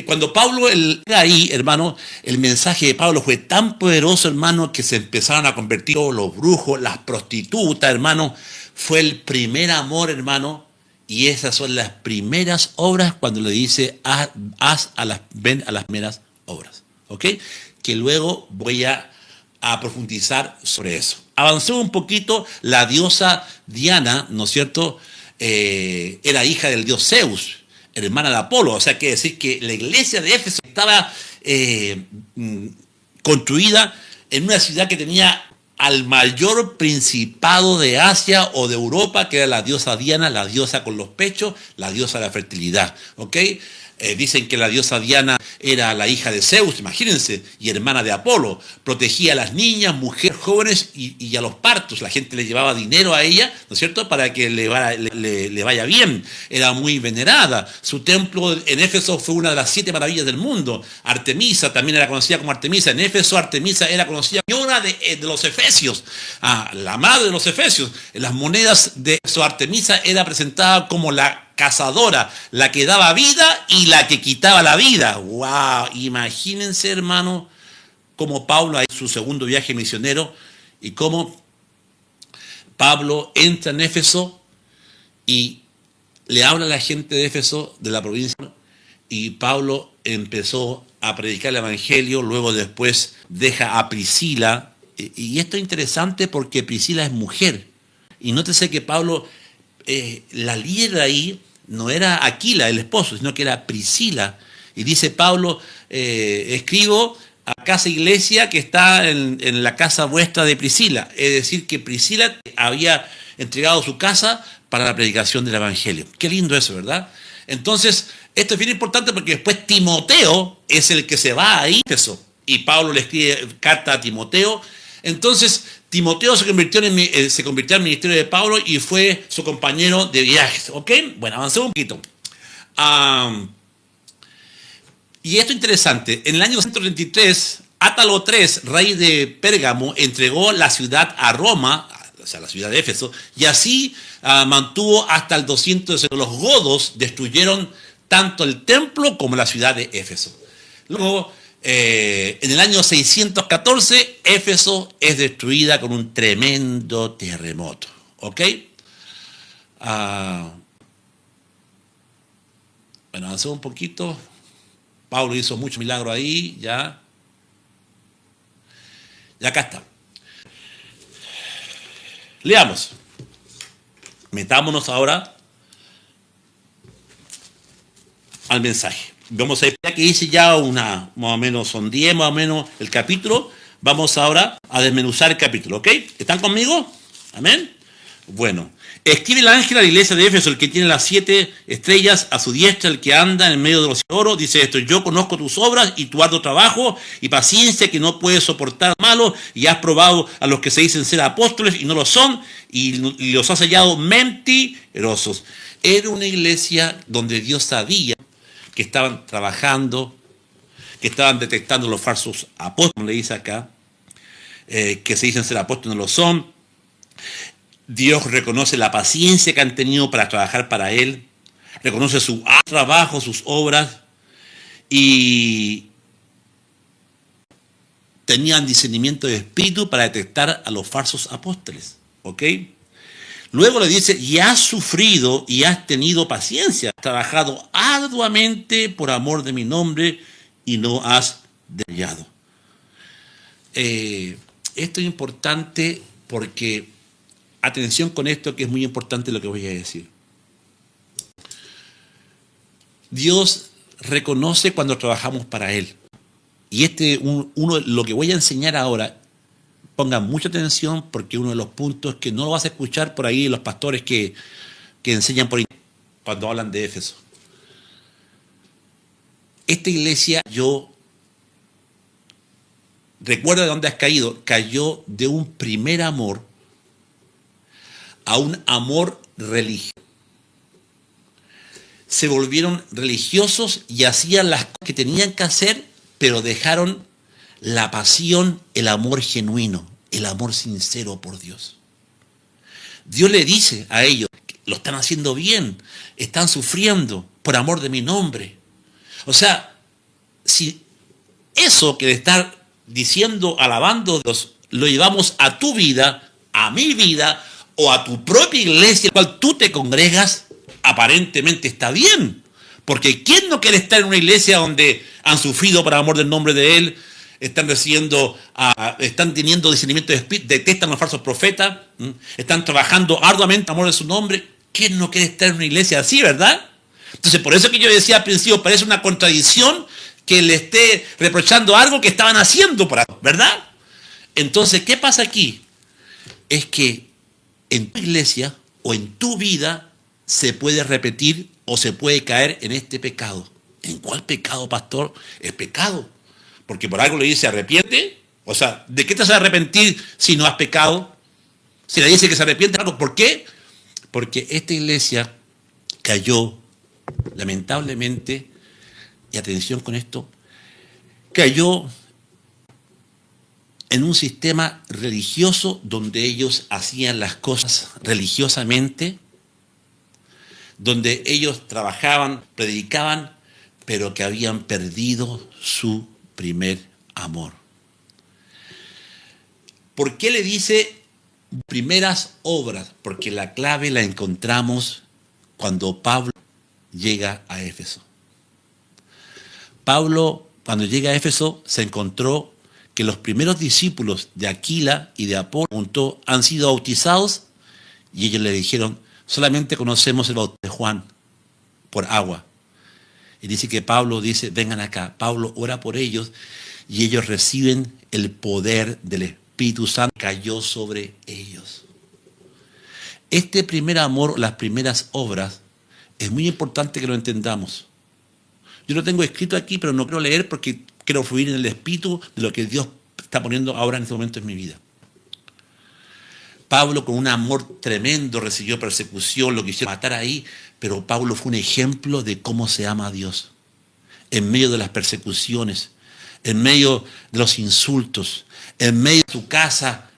A: Cuando Pablo era ahí, hermano, el mensaje de Pablo fue tan poderoso, hermano, que se empezaron a convertir todos los brujos, las prostitutas, hermano. Fue el primer amor, hermano, y esas son las primeras obras cuando le dice, ven a las primeras obras, ¿ok? Que luego voy a profundizar sobre eso. Avanzó un poquito, la diosa Diana, ¿no es cierto?, era hija del dios Zeus, hermana de Apolo. O sea, quiere decir que la iglesia de Éfeso estaba construida en una ciudad que tenía al mayor principado de Asia o de Europa, que era la diosa Diana, la diosa con los pechos, la diosa de la fertilidad. ¿Ok? Dicen que la diosa Diana era la hija de Zeus, imagínense, y hermana de Apolo. Protegía a las niñas, mujeres jóvenes y a los partos. La gente le llevaba dinero a ella, ¿no es cierto?, para que le vaya bien. Era muy venerada. Su templo en Éfeso fue una de las 7 maravillas del mundo. Artemisa también era conocida como Artemisa. En Éfeso, Artemisa era conocida como señora de los efesios, la madre de los efesios. En las monedas de Éfeso, Artemisa era presentada como la cazadora, la que daba vida y la que quitaba la vida. ¡Wow! Imagínense, hermano, cómo Pablo, en su segundo viaje misionero, y cómo Pablo entra en Éfeso y le habla a la gente de Éfeso, de la provincia, y Pablo empezó a predicar el evangelio. Luego después deja a Priscila, y esto es interesante porque Priscila es mujer, y nótese que Pablo, la líder ahí no era Aquila, el esposo, sino que era Priscila. Y dice Pablo, escribo a casa iglesia que está en la casa vuestra de Priscila. Es decir, que Priscila había entregado su casa para la predicación del evangelio. Qué lindo eso, ¿verdad? Entonces, esto es bien importante porque después Timoteo es el que se va a Éfeso. Y Pablo le escribe carta a Timoteo. Entonces, Timoteo se convirtió al ministerio de Pablo y fue su compañero de viajes. ¿Ok? Bueno, avancemos un poquito. Y esto es interesante. En el año 133, Átalo III, rey de Pérgamo, entregó la ciudad a Roma, o sea, la ciudad de Éfeso, y así mantuvo hasta el 200. Los godos destruyeron tanto el templo como la ciudad de Éfeso. Luego, en el año 614, Éfeso es destruida con un tremendo terremoto. ¿Ok? Bueno, avancemos un poquito. Pablo hizo mucho milagro ahí, ya. Y acá está. Leamos. Metámonos ahora al mensaje. Vamos a ver que dice ya más o menos, son 10 más o menos el capítulo. Vamos ahora a desmenuzar el capítulo, ¿ok? ¿Están conmigo? Amén. Bueno, escribe el ángel a la iglesia de Éfeso, el que tiene las 7 estrellas a su diestra, el que anda en el medio de los oro, dice esto: yo conozco tus obras y tu arduo trabajo y paciencia, que no puedes soportar malo, y has probado a los que se dicen ser apóstoles y no lo son, y los has hallado mentirosos. Era una iglesia donde Dios sabía que estaban trabajando, que estaban detectando los falsos apóstoles, como le dice acá, que se dicen ser apóstoles y no lo son. Dios reconoce la paciencia que han tenido para trabajar para Él, reconoce su trabajo, sus obras, y tenían discernimiento de espíritu para detectar a los falsos apóstoles. ¿Ok? Luego le dice: y has sufrido y has tenido paciencia, has trabajado arduamente por amor de mi nombre y no has desmayado. Esto es importante porque, atención con esto, que es muy importante lo que voy a decir. Dios reconoce cuando trabajamos para Él. Y lo que voy a enseñar ahora, pongan mucha atención, porque uno de los puntos que no lo vas a escuchar por ahí los pastores que enseñan por ahí cuando hablan de Éfeso. Esta iglesia, yo recuerdo de dónde has caído. Cayó de un primer amor a un amor religioso. Se volvieron religiosos y hacían las cosas que tenían que hacer, pero dejaron la pasión, el amor genuino, el amor sincero por Dios. Dios le dice a ellos: lo están haciendo bien, están sufriendo por amor de mi nombre. O sea, si eso que le está diciendo, alabando a Dios, lo llevamos a tu vida, a mi vida, o a tu propia iglesia, en la cual tú te congregas, aparentemente está bien. Porque ¿quién no quiere estar en una iglesia donde han sufrido por amor del nombre de Él? Están teniendo discernimiento de espíritu, detestan a los falsos profetas, están trabajando arduamente a amor de su nombre. ¿Quién no quiere estar en una iglesia así, verdad? Entonces, por eso que yo decía al principio, parece una contradicción que le esté reprochando algo que estaban haciendo, ¿verdad? Entonces, ¿qué pasa aquí? es que en tu iglesia o en tu vida se puede repetir o se puede caer en este pecado. ¿En cuál pecado, pastor? El pecado. Porque por algo le dice arrepiente. O sea, ¿de qué te vas a arrepentir si no has pecado? Si le dice que se arrepiente, ¿por qué? Porque esta iglesia cayó, lamentablemente, y atención con esto, cayó en un sistema religioso donde ellos hacían las cosas religiosamente, donde ellos trabajaban, predicaban, pero que habían perdido su primer amor. ¿Por qué le dice primeras obras? Porque la clave la encontramos cuando Pablo llega a Éfeso. Pablo, cuando llega a Éfeso, se encontró que los primeros discípulos de Aquila y de Apolo han sido bautizados y ellos le dijeron, solamente conocemos el bautismo de Juan por agua. Y dice que Pablo dice, vengan acá. Pablo ora por ellos y ellos reciben el poder del Espíritu Santo que cayó sobre ellos. Este primer amor, las primeras obras, es muy importante que lo entendamos. Yo lo tengo escrito aquí, pero no quiero leer porque quiero fluir en el espíritu de lo que Dios está poniendo ahora en este momento en mi vida. Pablo, con un amor tremendo, recibió persecución, lo quisieron matar ahí, pero Pablo fue un ejemplo de cómo se ama a Dios. En medio de las persecuciones, en medio de los insultos, en medio de su casa,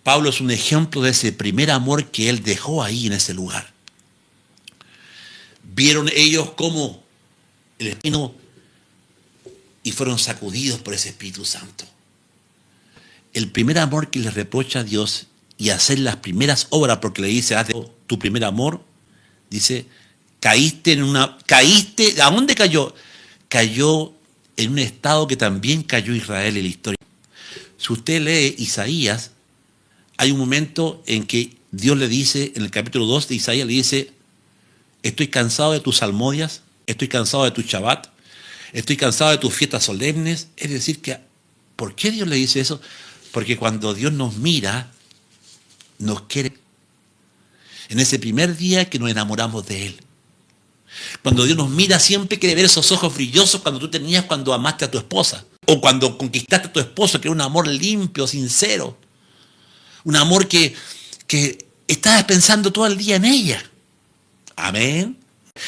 A: Pablo es un ejemplo de ese primer amor que él dejó ahí en ese lugar. Vieron ellos cómo el Espíritu y fueron sacudidos por ese Espíritu Santo. El primer amor que le reprocha a Dios y hacer las primeras obras, porque le dice, haz tu primer amor, dice, caíste, ¿a dónde cayó? Cayó en un estado que también cayó Israel en la historia. Si usted lee Isaías, hay un momento en que Dios le dice, en el capítulo 2 de Isaías, le dice, estoy cansado de tus salmodias, estoy cansado de tu Shabbat, estoy cansado de tus fiestas solemnes. Es decir, que ¿por qué Dios le dice eso? Porque cuando Dios nos mira, nos quiere. En ese primer día que nos enamoramos de Él. Cuando Dios nos mira, siempre quiere ver esos ojos brillosos cuando tú tenías cuando amaste a tu esposa. O cuando conquistaste a tu esposo, que era un amor limpio, sincero. Un amor que estabas pensando todo el día en ella. Amén.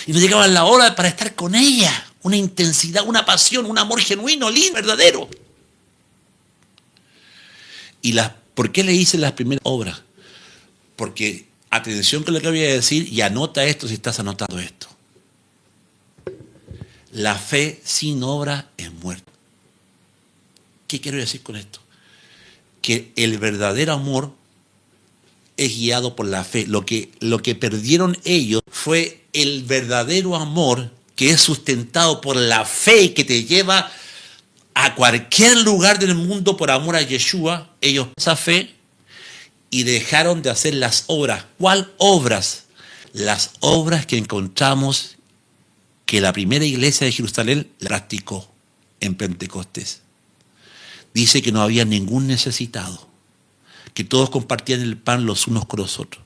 A: Y no llegaba la hora para estar con ella. Una intensidad, una pasión, un amor genuino, lindo, verdadero. ¿Por qué le hice las primeras obras? Porque, atención con lo que voy a decir y anota esto si estás anotando esto. La fe sin obra es muerta. ¿Qué quiero decir con esto? Que el verdadero amor es guiado por la fe. Lo que perdieron ellos fue el verdadero amor que es sustentado por la fe que te lleva a cualquier lugar del mundo por amor a Yeshua. Ellos esa fe y dejaron de hacer las obras. ¿Cuál obras? Las obras que encontramos que la primera iglesia de Jerusalén practicó en Pentecostés. Dice que no había ningún necesitado, que todos compartían el pan los unos con los otros,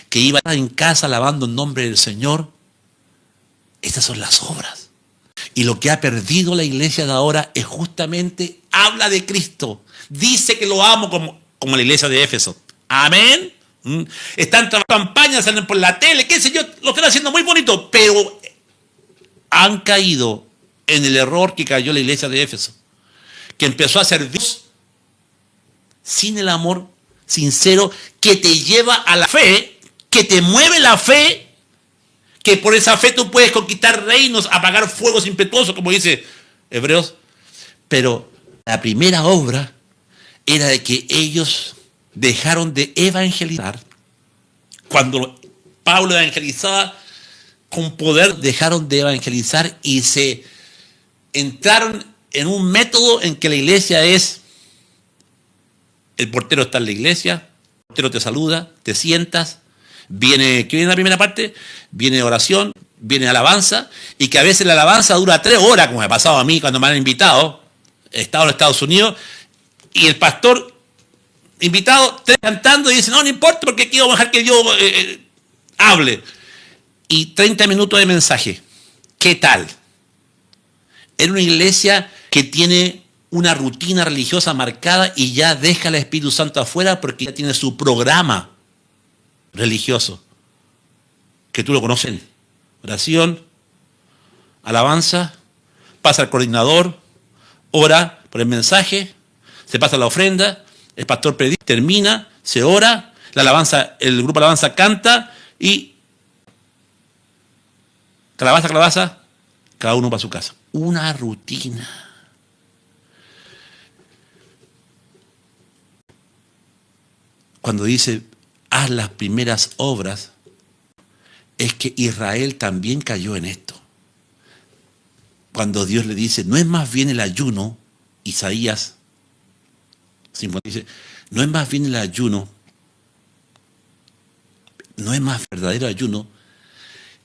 A: que iban en casa alabando el nombre del Señor. Estas son las obras. Y lo que ha perdido la iglesia de ahora es justamente, habla de Cristo, dice que lo amo como la iglesia de Éfeso. Amén. Están trabajando campañas, salen por la tele, qué sé yo, lo están haciendo muy bonito, pero han caído en el error que cayó la iglesia de Éfeso, que empezó a ser Dios sin el amor sincero que te lleva a la fe, que te mueve la fe, que por esa fe tú puedes conquistar reinos, apagar fuegos impetuosos, como dice Hebreos. Pero la primera obra era de que ellos dejaron de evangelizar. Cuando Pablo evangelizaba con poder, dejaron de evangelizar y se entraron en un método en que la iglesia es, el portero está en la iglesia, el portero te saluda, te sientas, ¿qué viene la primera parte? Viene oración, viene alabanza, y que a veces la alabanza dura 3 horas, como me ha pasado a mí cuando me han invitado, he estado en Estados Unidos, y el pastor invitados, tres cantando y dicen, no, no importa porque aquí vamos a dejar que Dios hable. Y 30 minutos de mensaje. ¿Qué tal? Era una iglesia que tiene una rutina religiosa marcada y ya deja al Espíritu Santo afuera porque ya tiene su programa religioso. Que tú lo conoces. Oración, alabanza, pasa al coordinador, ora por el mensaje, se pasa la ofrenda, el pastor predica, termina, se ora, la alabanza, el grupo de alabanza canta y calabaza, calabaza, cada uno para su casa. Una rutina. Cuando dice, haz las primeras obras, es que Israel también cayó en esto. Cuando Dios le dice, no es más bien el ayuno, Isaías 50 dice, no es más bien el ayuno, no es más verdadero ayuno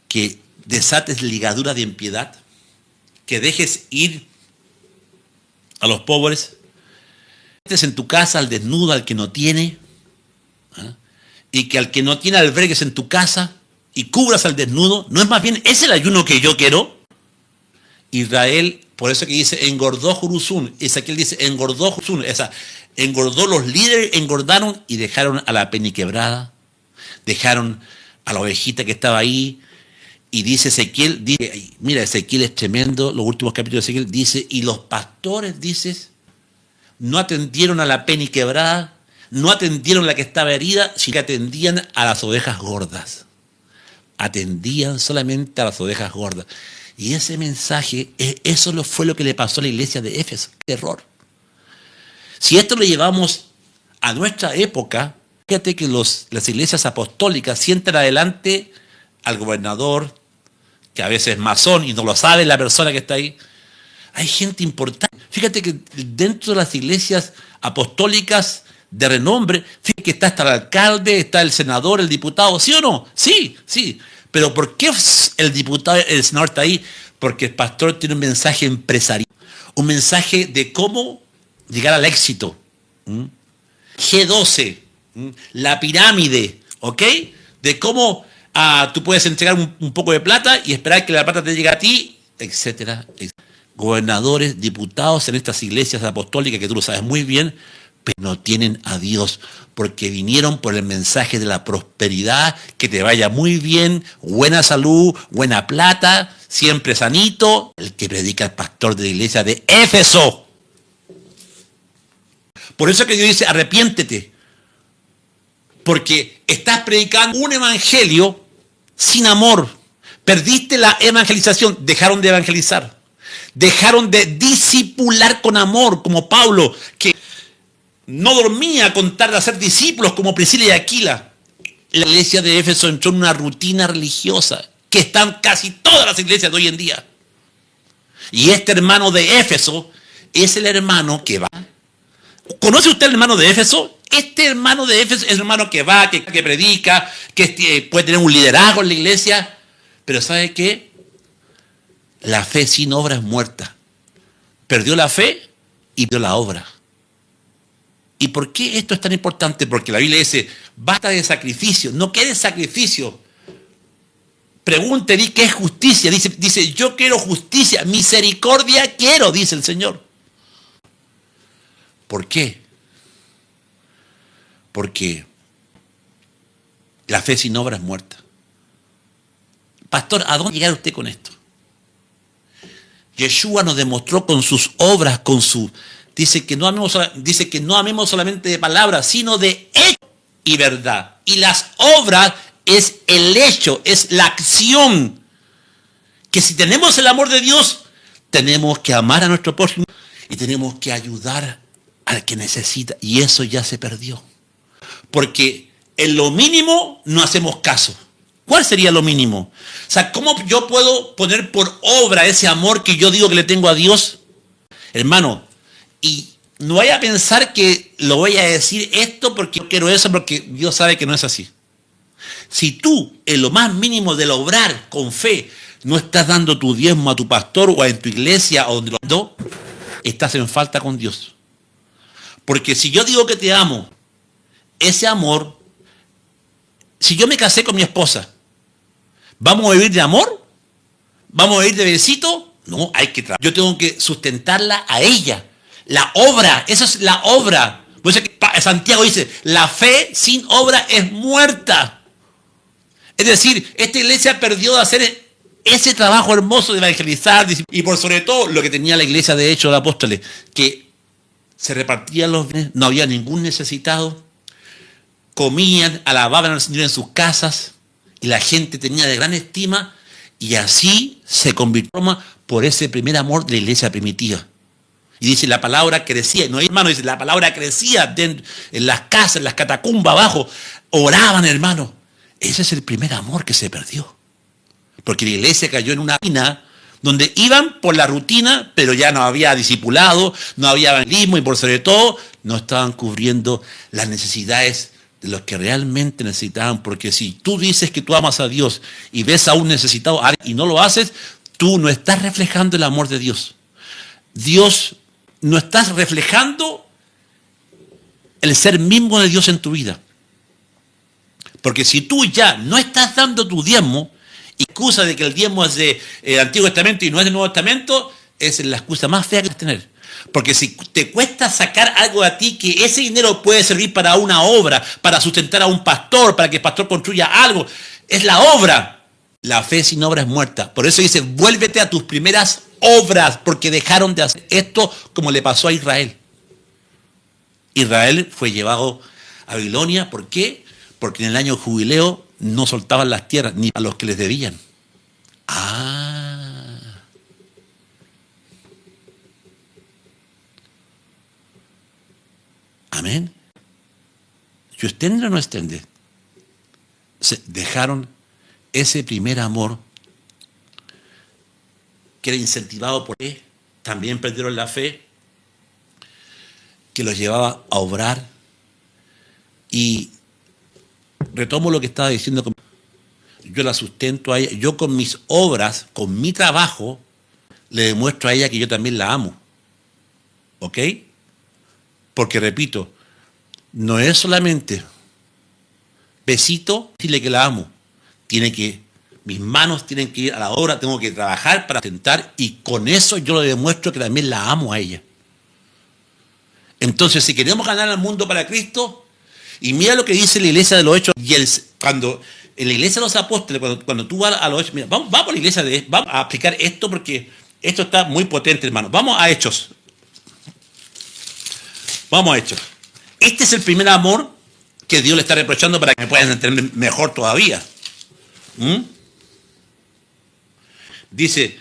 A: que desates ligadura de impiedad, que dejes ir a los pobres, metes en tu casa al desnudo, al que no tiene, ¿eh? Y que al que no tiene albergues en tu casa y cubras al desnudo. ¿No es más bien ese el ayuno que yo quiero? Israel, por eso que dice, engordó Jurusún. Ezequiel dice, engordó Jurusún. Engordó, los líderes engordaron y dejaron a la peniquebrada, dejaron a la ovejita que estaba ahí. Y dice Ezequiel, mira, Ezequiel es tremendo, los últimos capítulos de Ezequiel, dice, y los pastores, dices, no atendieron a la peniquebrada, no atendieron a la que estaba herida, sino que atendían a las ovejas gordas. Atendían solamente a las ovejas gordas. Y ese mensaje, eso fue lo que le pasó a la iglesia de Éfeso. ¡Qué error! Si esto lo llevamos a nuestra época, fíjate que las iglesias apostólicas sientan adelante al gobernador, que a veces es masón y no lo sabe la persona que está ahí. Hay gente importante. Fíjate que dentro de las iglesias apostólicas de renombre, fíjate que está hasta el alcalde, está el senador, el diputado, ¿sí o no? Sí, sí. Pero ¿por qué el diputado, el senador está ahí? Porque el pastor tiene un mensaje empresarial, un mensaje de cómo llegar al éxito. G12, la pirámide, ¿ok? De cómo tú puedes entregar un poco de plata y esperar que la plata te llegue a ti, etcétera, etcétera. Gobernadores, diputados en estas iglesias apostólicas que tú lo sabes muy bien, pero no tienen a Dios porque vinieron por el mensaje de la prosperidad, que te vaya muy bien, buena salud, buena plata, siempre sanito, el que predica el pastor de la iglesia de Éfeso. Por eso que Dios dice, arrepiéntete, porque estás predicando un evangelio sin amor. Perdiste la evangelización, dejaron de evangelizar, dejaron de discipular con amor, como Pablo, que no dormía con tal de hacer discípulos como Priscila y Aquila. La iglesia de Éfeso entró en una rutina religiosa que están casi todas las iglesias de hoy en día. Y este hermano de Éfeso es el hermano que va. ¿Conoce usted el hermano de Éfeso? Este hermano de Éfeso es el hermano que va, que predica, que puede tener un liderazgo en la iglesia. Pero ¿sabe qué? La fe sin obra es muerta. Perdió la fe y perdió la obra. ¿Y por qué esto es tan importante? Porque la Biblia dice, basta de sacrificio, no quede sacrificio. Pregúntele qué es justicia. Dice, yo quiero justicia, misericordia quiero, dice el Señor. ¿Por qué? Porque la fe sin obra es muerta. Pastor, ¿a dónde llegar usted con esto? Yeshua nos demostró con sus obras, dice que no amemos solamente de palabras, sino de hecho y verdad. Y las obras es el hecho, es la acción. Que si tenemos el amor de Dios, tenemos que amar a nuestro prójimo y tenemos que ayudar al que necesita. Y eso ya se perdió. Porque en lo mínimo no hacemos caso. ¿Cuál sería lo mínimo? O sea, ¿cómo yo puedo poner por obra ese amor que yo digo que le tengo a Dios? Hermano, y no vaya a pensar que lo voy a decir esto porque yo quiero eso, porque Dios sabe que no es así. Si tú, en lo más mínimo del obrar con fe, no estás dando tu diezmo a tu pastor o en tu iglesia o donde lo no, estás en falta con Dios. Porque si yo digo que te amo ese amor, si yo me casé con mi esposa, ¿vamos a vivir de amor? ¿Vamos a vivir de besito? No, hay que trabajar. Yo tengo que sustentarla a ella. La obra, esa es la obra. Por eso que Santiago dice, la fe sin obra es muerta. Es decir, esta iglesia perdió de hacer ese trabajo hermoso de evangelizar y por sobre todo lo que tenía la iglesia de Hechos de Apóstoles, que se repartían los bienes, no había ningún necesitado, comían, alababan al Señor en sus casas y la gente tenía de gran estima y así se convirtió por ese primer amor de la iglesia primitiva. Y dice, la palabra crecía, no hay hermano, dice, la palabra crecía en las casas, en las catacumbas abajo, oraban hermano. Ese es el primer amor que se perdió. Porque la iglesia cayó en una rutina donde iban por la rutina, pero ya no había discipulado, no había evangelismo y por sobre todo no estaban cubriendo las necesidades de los que realmente necesitaban. Porque si tú dices que tú amas a Dios y ves a un necesitado y no lo haces, tú no estás reflejando el amor de Dios. Dios no estás reflejando el ser mismo de Dios en tu vida. Porque si tú ya no estás dando tu diezmo, excusa de que el diezmo es del Antiguo Testamento y no es del Nuevo Testamento, es la excusa más fea que vas a tener. Porque si te cuesta sacar algo de ti, que ese dinero puede servir para una obra, para sustentar a un pastor, para que el pastor construya algo, es la obra. La fe sin obra es muerta. Por eso dice, vuélvete a tus primeras obras, porque dejaron de hacer esto como le pasó a Israel. Israel fue llevado a Babilonia, ¿por qué? Porque en el año jubileo no soltaban las tierras ni a los que les debían. Amén. Si usted o no extiende, dejaron ese primer amor que era incentivado por él. También perdieron la fe que los llevaba a obrar. Y retomo lo que estaba diciendo. Yo la sustento a ella. Yo con mis obras, con mi trabajo, le demuestro a ella que yo también la amo. ¿Ok? Porque repito, no es solamente besito, dile que la amo. Mis manos tienen que ir a la obra, tengo que trabajar para tentar y con eso yo le demuestro que también la amo a ella. Entonces, si queremos ganar al mundo para Cristo, y mira lo que dice la iglesia de los Hechos, cuando en la iglesia de los apóstoles, cuando tú vas a los Hechos, mira, vamos a la iglesia vamos a explicar esto porque esto está muy potente, hermano. Vamos a Hechos. Vamos a Hechos. Este es el primer amor que Dios le está reprochando para que me puedan entender mejor todavía. Dice,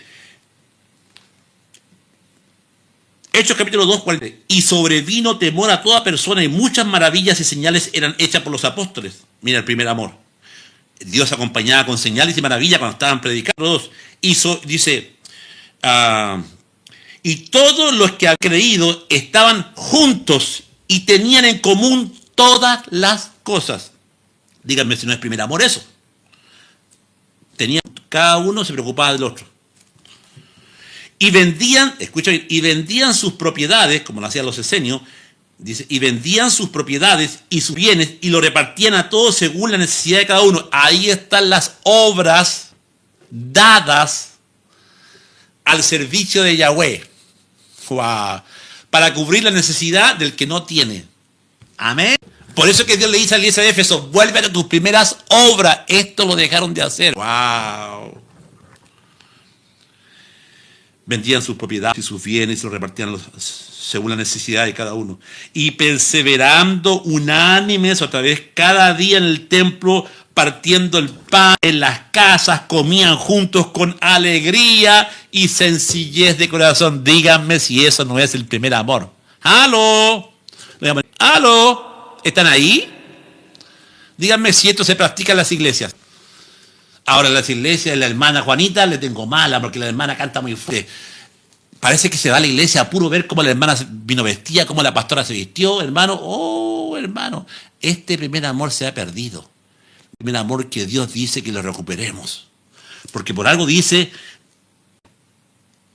A: Hechos capítulo 2, 40. Y sobrevino temor a toda persona y muchas maravillas y señales eran hechas por los apóstoles. Mira el primer amor. Dios acompañaba con señales y maravillas cuando estaban predicando. Dice, y todos los que han creído estaban juntos y tenían en común todas las cosas. Díganme si no es primer amor eso. Cada uno se preocupaba del otro. Y vendían, escuchen, y vendían sus propiedades, como lo hacían los esenios, dice, y vendían sus propiedades y sus bienes y lo repartían a todos según la necesidad de cada uno. Ahí están las obras dadas al servicio de Yahweh. Wow. Para cubrir la necesidad del que no tiene. Amén. Por eso que Dios le dice a la iglesia de Éfeso, vuelve a tus primeras obras. Esto lo dejaron de hacer. Wow. Vendían sus propiedades y sus bienes y los repartían según la necesidad de cada uno. Y perseverando unánimes otra vez cada día en el templo, partiendo el pan en las casas, comían juntos con alegría y sencillez de corazón. Díganme si eso no es el primer amor. ¡Aló! ¡Aló! ¿Están ahí? Díganme si esto se practica en las iglesias. Ahora en las iglesias, la hermana Juanita le tengo mala porque la hermana canta muy fuerte. Parece que se va a la iglesia a puro ver cómo la hermana vino vestida, cómo la pastora se vistió, hermano. Oh, hermano, este primer amor se ha perdido. El primer amor que Dios dice que lo recuperemos. Porque por algo dice,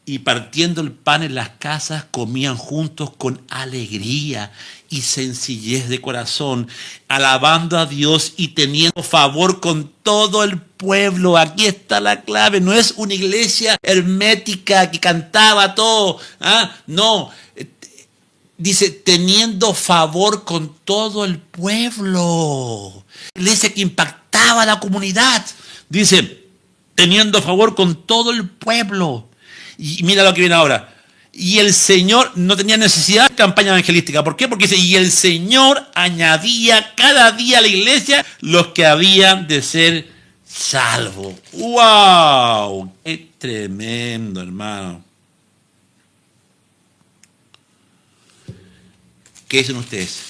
A: y partiendo el pan en las casas comían juntos con alegría y sencillez de corazón, alabando a Dios y teniendo favor con todo el pueblo. Aquí está la clave. No es una iglesia hermética que cantaba todo. No. Dice, teniendo favor con todo el pueblo. Iglesia que impactaba a la comunidad. Dice, teniendo favor con todo el pueblo. Y mira lo que viene ahora. Y el Señor no tenía necesidad de campaña evangelística. ¿Por qué? Porque dice, y el Señor añadía cada día a la iglesia los que habían de ser salvos. ¡Wow! ¡Qué tremendo, hermano! ¿Qué dicen ustedes?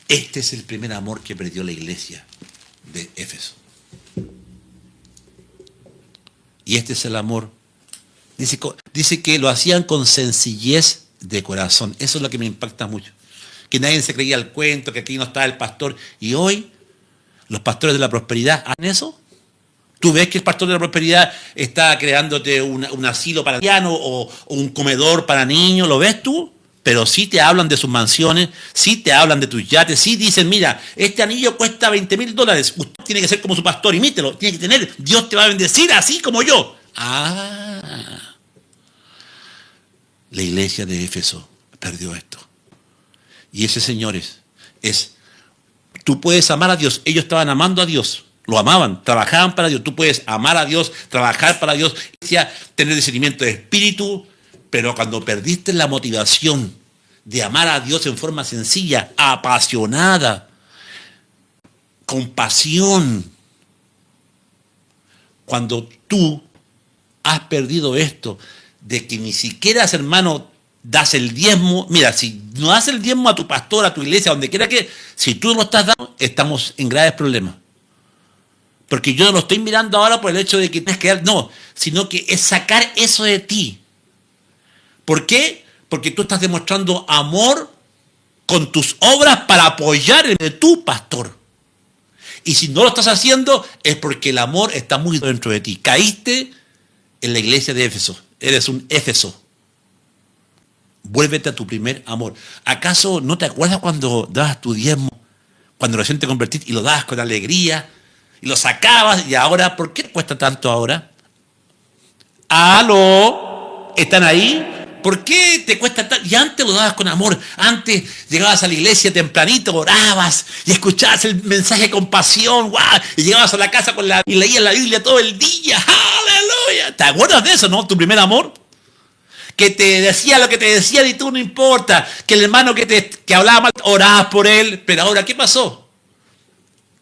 A: Este es el primer amor que perdió la iglesia de Éfeso. Y este es el amor. Dice que lo hacían con sencillez de corazón. Eso es lo que me impacta mucho. Que nadie se creía el cuento, que aquí no estaba el pastor. Y hoy, los pastores de la prosperidad hacen eso. ¿Tú ves que el pastor de la prosperidad está creándote un asilo para ancianos o un comedor para niños? ¿Lo ves tú? Pero sí te hablan de sus mansiones, sí te hablan de tus yates, sí dicen, mira, este anillo cuesta $20,000. Usted tiene que ser como su pastor, imítelo, tiene que tener, Dios te va a bendecir así como yo. La iglesia de Éfeso perdió esto. Y ese, señores, tú puedes amar a Dios. Ellos estaban amando a Dios. Lo amaban, trabajaban para Dios. Tú puedes amar a Dios, trabajar para Dios, tener discernimiento de espíritu, pero cuando perdiste la motivación de amar a Dios en forma sencilla, apasionada, con pasión, cuando tú has perdido esto, de que ni siquiera, hermano, das el diezmo. Mira, si no das el diezmo a tu pastor, a tu iglesia, donde quiera que, si tú no lo estás dando, estamos en graves problemas. Porque yo no lo estoy mirando ahora por el hecho de que tienes que dar, no, sino que es sacar eso de ti. ¿Por qué? Porque tú estás demostrando amor con tus obras para apoyar en tu pastor. Y si no lo estás haciendo, es porque el amor está muy dentro de ti. Caíste en la iglesia de Éfeso. Eres un Éfeso. Vuélvete a tu primer amor. ¿Acaso no te acuerdas cuando dabas tu diezmo? Cuando recién te convertiste y lo dabas con alegría y lo sacabas, y ahora, ¿por qué cuesta tanto ahora? ¿Aló? ¿Están ahí? ¿Por qué te cuesta tanto? Y antes lo dabas con amor. Antes llegabas a la iglesia tempranito, orabas y escuchabas el mensaje con pasión. ¡Wow! Y llegabas a la casa y leías la Biblia todo el día. ¡Aleluya! ¿Te acuerdas de eso, no? Tu primer amor. Que te decía lo que te decía y tú no importa. Que el hermano que hablaba mal, orabas por él. Pero ahora, ¿qué pasó?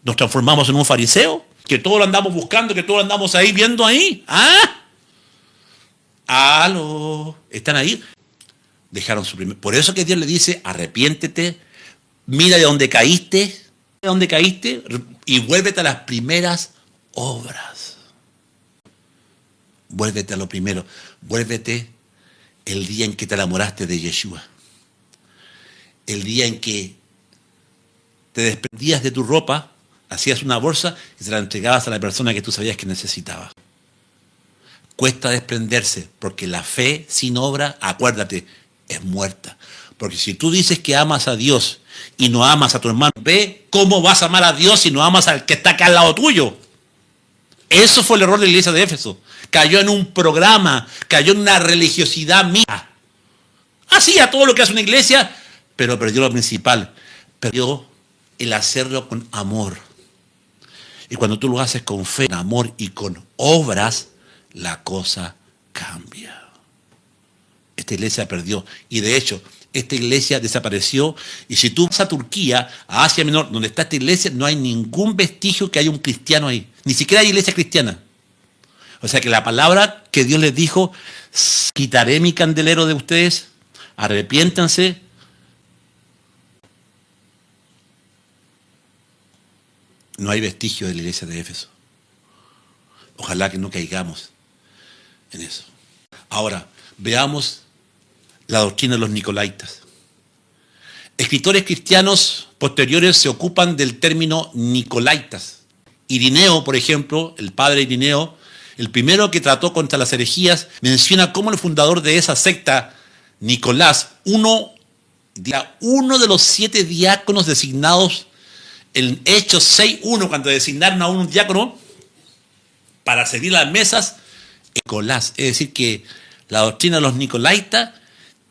A: ¿Nos transformamos en un fariseo? Que todo lo andamos buscando, que todo lo andamos ahí viendo ahí. ¿Aló? ¿Están ahí? Dejaron su primer. Por eso que Dios le dice, arrepiéntete, mira de dónde caíste, y vuélvete a las primeras obras. Vuélvete a lo primero. Vuélvete el día en que te enamoraste de Yeshua. El día en que te desprendías de tu ropa, hacías una bolsa y se la entregabas a la persona que tú sabías que necesitaba. Cuesta desprenderse, porque la fe sin obra, acuérdate, es muerta. Porque si tú dices que amas a Dios y no amas a tu hermano, ve cómo vas a amar a Dios si no amas al que está acá al lado tuyo. Eso fue el error de la iglesia de Éfeso. Cayó en un programa, cayó en una religiosidad mía. Hacía todo lo que hace una iglesia, pero perdió lo principal. Perdió el hacerlo con amor. Y cuando tú lo haces con fe, con amor y con obras, la cosa cambia. Esta iglesia perdió. Y de hecho, esta iglesia desapareció. Y si tú vas a Turquía, a Asia Menor, donde está esta iglesia, no hay ningún vestigio que haya un cristiano ahí. Ni siquiera hay iglesia cristiana. O sea que la palabra que Dios les dijo, quitaré mi candelero de ustedes, arrepiéntanse. No hay vestigio de la iglesia de Éfeso. Ojalá que no caigamos en eso. Ahora, veamos la doctrina de los nicolaitas. Escritores cristianos posteriores se ocupan del término nicolaitas. Irineo, por ejemplo, el padre Irineo, el primero que trató contra las herejías, menciona cómo el fundador de esa secta, Nicolás, uno de los 7 diáconos designados en Hechos 6:1, cuando designaron a un diácono para servir las mesas, Nicolás. Es decir, que la doctrina de los nicolaitas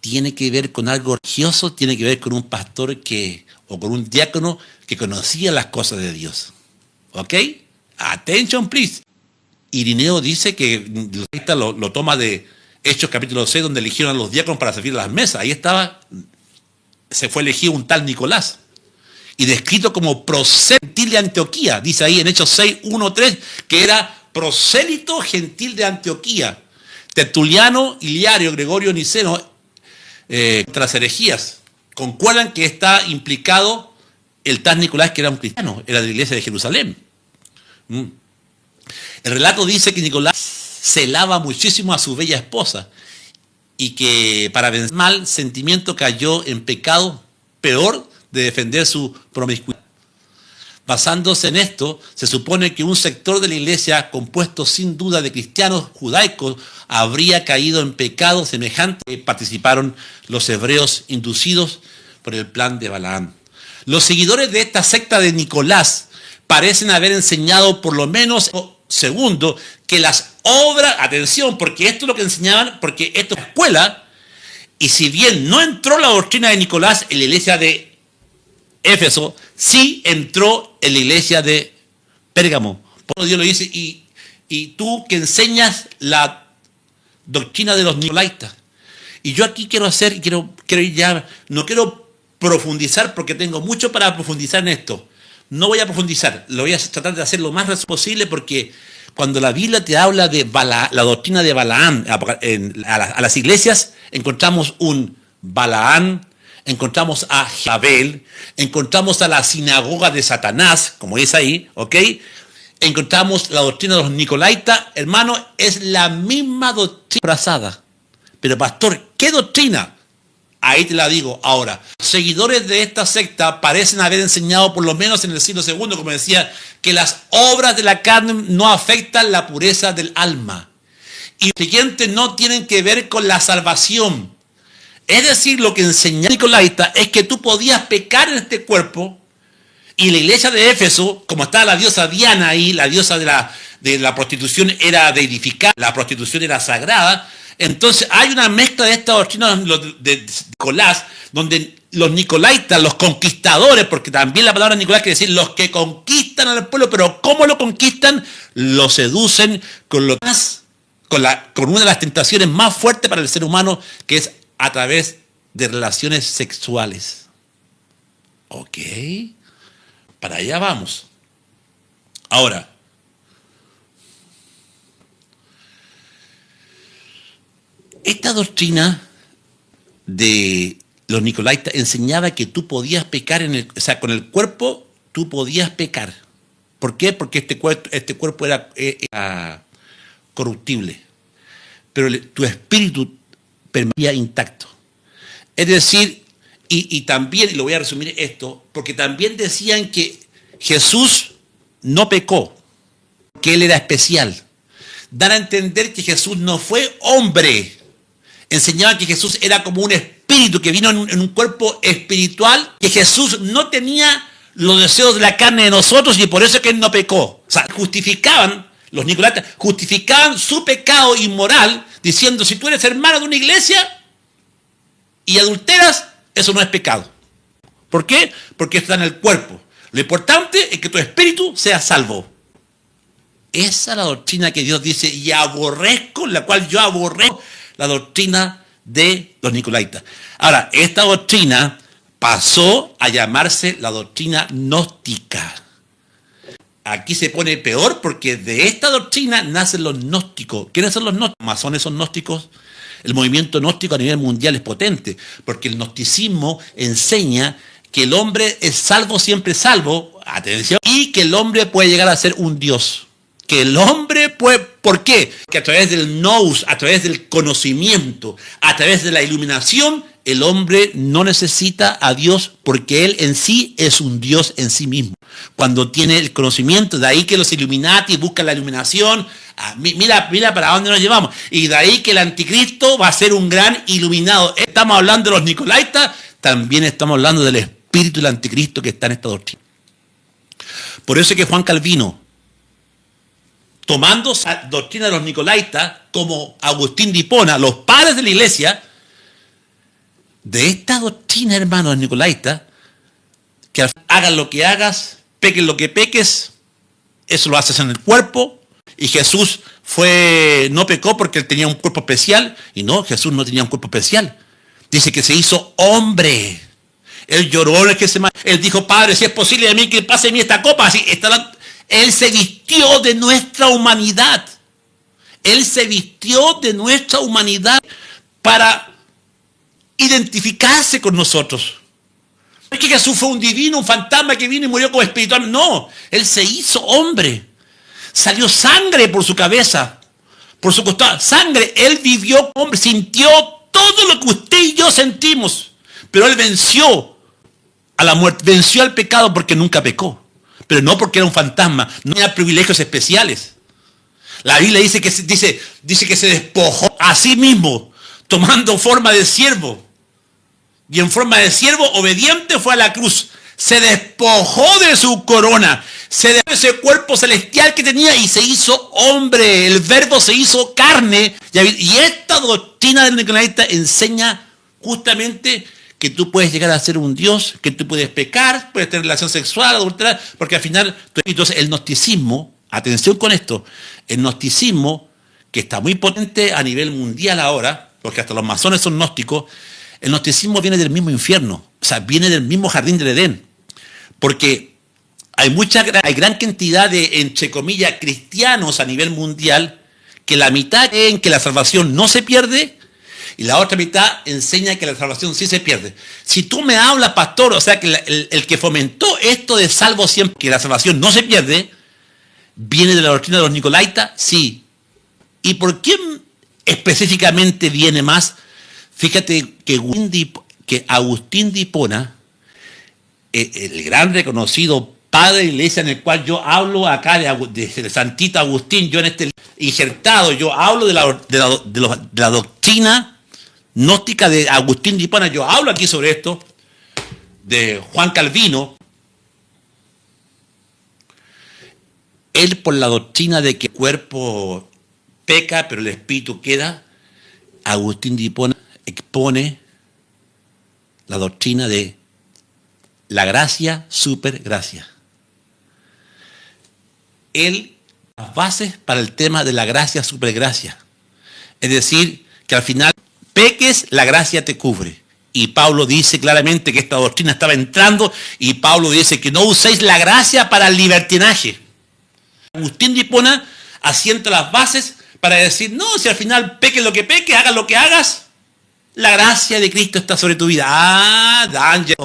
A: tiene que ver con algo religioso, tiene que ver con un pastor o con un diácono que conocía las cosas de Dios. ¿Ok? Attention, please. Irineo dice que lo toma de Hechos capítulo 6, donde eligieron a los diáconos para servir las mesas. Ahí se fue elegido un tal Nicolás. Y descrito como prosélito gentil de Antioquía. Dice ahí en Hechos 6, 1, 3, que era prosélito gentil de Antioquía. Tertuliano, Iliario, Gregorio Niceno, contra las herejías, concuerdan que está implicado el tal Nicolás, que era un cristiano, era de la iglesia de Jerusalén. El relato dice que Nicolás celaba muchísimo a su bella esposa y que para vencer mal sentimiento cayó en pecado peor de defender su promiscuidad. Basándose en esto, se supone que un sector de la iglesia, compuesto sin duda de cristianos judaicos, habría caído en pecado semejante que participaron los hebreos inducidos por el plan de Balaam. Los seguidores de esta secta de Nicolás parecen haber enseñado, por lo menos, segundo, que las obras, atención, porque esto es lo que enseñaban, porque esto es escuela, y si bien no entró la doctrina de Nicolás en la iglesia de Éfeso, sí entró en la iglesia de Pérgamo. Por Dios lo dice, y tú que enseñas la doctrina de los nicolaitas. Y yo aquí quiero no quiero profundizar porque tengo mucho para profundizar en esto. No voy a profundizar, lo voy a tratar de hacer lo más posible, porque cuando la Biblia te habla de la doctrina de Balaam, a las iglesias encontramos un Balaam, encontramos a Jabel, encontramos a la sinagoga de Satanás, como es ahí, ¿ok? Encontramos la doctrina de los nicolaitas, hermano, es la misma doctrina abrazada. Pero pastor, ¿qué doctrina? Ahí te la digo ahora. Los seguidores de esta secta parecen haber enseñado, por lo menos en el siglo II, como decía, que las obras de la carne no afectan la pureza del alma. Y los siguientes no tienen que ver con la salvación. Es decir, lo que enseñaba Nicolaita es que tú podías pecar en este cuerpo, y la iglesia de Éfeso, como estaba la diosa Diana ahí, la diosa de la prostitución era deificada, la prostitución era sagrada. Entonces hay una mezcla de esta doctrina de Nicolás, donde los nicolaitas, los conquistadores, porque también la palabra Nicolás quiere decir los que conquistan al pueblo, pero ¿cómo lo conquistan? Lo seducen con una de las tentaciones más fuertes para el ser humano, que es a través de relaciones sexuales. Ok, para allá vamos. Ahora, esta doctrina de los nicolaitas enseñaba que tú podías pecar con el cuerpo tú podías pecar. ¿Por qué? Porque este cuerpo era corruptible, pero tu espíritu permanecía intacto. Es decir, y también, y lo voy a resumir esto, porque también decían que Jesús no pecó, que él era especial. Dan a entender que Jesús no fue hombre. Enseñaban que Jesús era como un espíritu que vino en un cuerpo espiritual, que Jesús no tenía los deseos de la carne de nosotros y por eso es que él no pecó. O sea, los nicolaitas justificaban su pecado inmoral diciendo, si tú eres hermano de una iglesia y adulteras, eso no es pecado. ¿Por qué? Porque está en el cuerpo. Lo importante es que tu espíritu sea salvo. Esa es la doctrina que Dios dice, y aborrezco, la cual yo aborrezco, la doctrina de los nicolaitas. Ahora, esta doctrina pasó a llamarse la doctrina gnóstica. Aquí se pone peor porque de esta doctrina nacen los gnósticos. ¿Quiénes son los gnósticos? ¿Masones son gnósticos? El movimiento gnóstico a nivel mundial es potente, porque el gnosticismo enseña que el hombre es salvo, siempre salvo, atención, y que el hombre puede llegar a ser un Dios. Que el hombre puede, ¿por qué? Que a través del nous, a través del conocimiento, a través de la iluminación, el hombre no necesita a Dios porque él en sí es un Dios en sí mismo. Cuando tiene el conocimiento, de ahí que los Illuminati buscan la iluminación. Mira para dónde nos llevamos. Y de ahí que el anticristo va a ser un gran iluminado. Estamos hablando de los nicolaitas, también estamos hablando del espíritu del anticristo que está en esta doctrina. Por eso es que Juan Calvino, tomando la doctrina de los nicolaitas, como Agustín de Hipona, los padres de la iglesia, de esta doctrina, hermanos nicolaitas, que hagas lo que hagas, peques lo que peques, eso lo haces en el cuerpo, y Jesús no pecó porque él tenía un cuerpo especial, y no, Jesús no tenía un cuerpo especial. Dice que se hizo hombre. Él lloró en el Getsemaní. Él dijo, Padre, si es posible de mí que pase de mí esta copa. Así, él se vistió de nuestra humanidad. Él se vistió de nuestra humanidad para identificarse con nosotros. No es que Jesús fue un divino, un fantasma que vino y murió como espiritual. No, Él se hizo hombre. Salió sangre por su cabeza, por su costado. Sangre, Él vivió hombre, sintió todo lo que usted y yo sentimos. Pero Él venció a la muerte, venció al pecado porque nunca pecó. Pero no porque era un fantasma, no tenía privilegios especiales. La Biblia dice que se despojó a sí mismo, tomando forma de siervo. Y en forma de siervo obediente fue a la cruz. Se despojó de su corona, se despojó de ese cuerpo celestial que tenía y se hizo hombre. El verbo se hizo carne. Y esta doctrina del nicolaita enseña justamente que tú puedes llegar a ser un Dios, que tú puedes pecar, puedes tener relación sexual, adulterar, porque al final, entonces el gnosticismo, atención con esto, el gnosticismo, que está muy potente a nivel mundial ahora, porque hasta los masones son gnósticos, el gnosticismo viene del mismo infierno, o sea, viene del mismo jardín del Edén, porque hay gran cantidad de, entre comillas, cristianos a nivel mundial, que la mitad creen que la salvación no se pierde, y la otra mitad enseña que la salvación sí se pierde. Si tú me hablas, pastor, o sea, que el que fomentó esto de salvo siempre, que la salvación no se pierde, ¿viene de la doctrina de los nicolaitas? Sí. ¿Y por quién específicamente viene más? Fíjate que Agustín de Hipona, el gran reconocido padre de la iglesia en el cual yo hablo acá de Santito Agustín, yo en este injertado, yo hablo de la doctrina gnóstica de Agustín de Hipona, yo hablo aquí sobre esto, de Juan Calvino. Él, por la doctrina de que el cuerpo peca, pero el espíritu queda, Agustín de Hipona expone la doctrina de la gracia, supergracia. Él, las bases para el tema de la gracia, supergracia. Es decir, que al final peques, la gracia te cubre. Y Pablo dice claramente que esta doctrina estaba entrando, y Pablo dice que no uséis la gracia para el libertinaje. Agustín de Hipona asienta las bases para decir, no, si al final peques lo que peques, hagas lo que hagas, la gracia de Cristo está sobre tu vida. Ángel.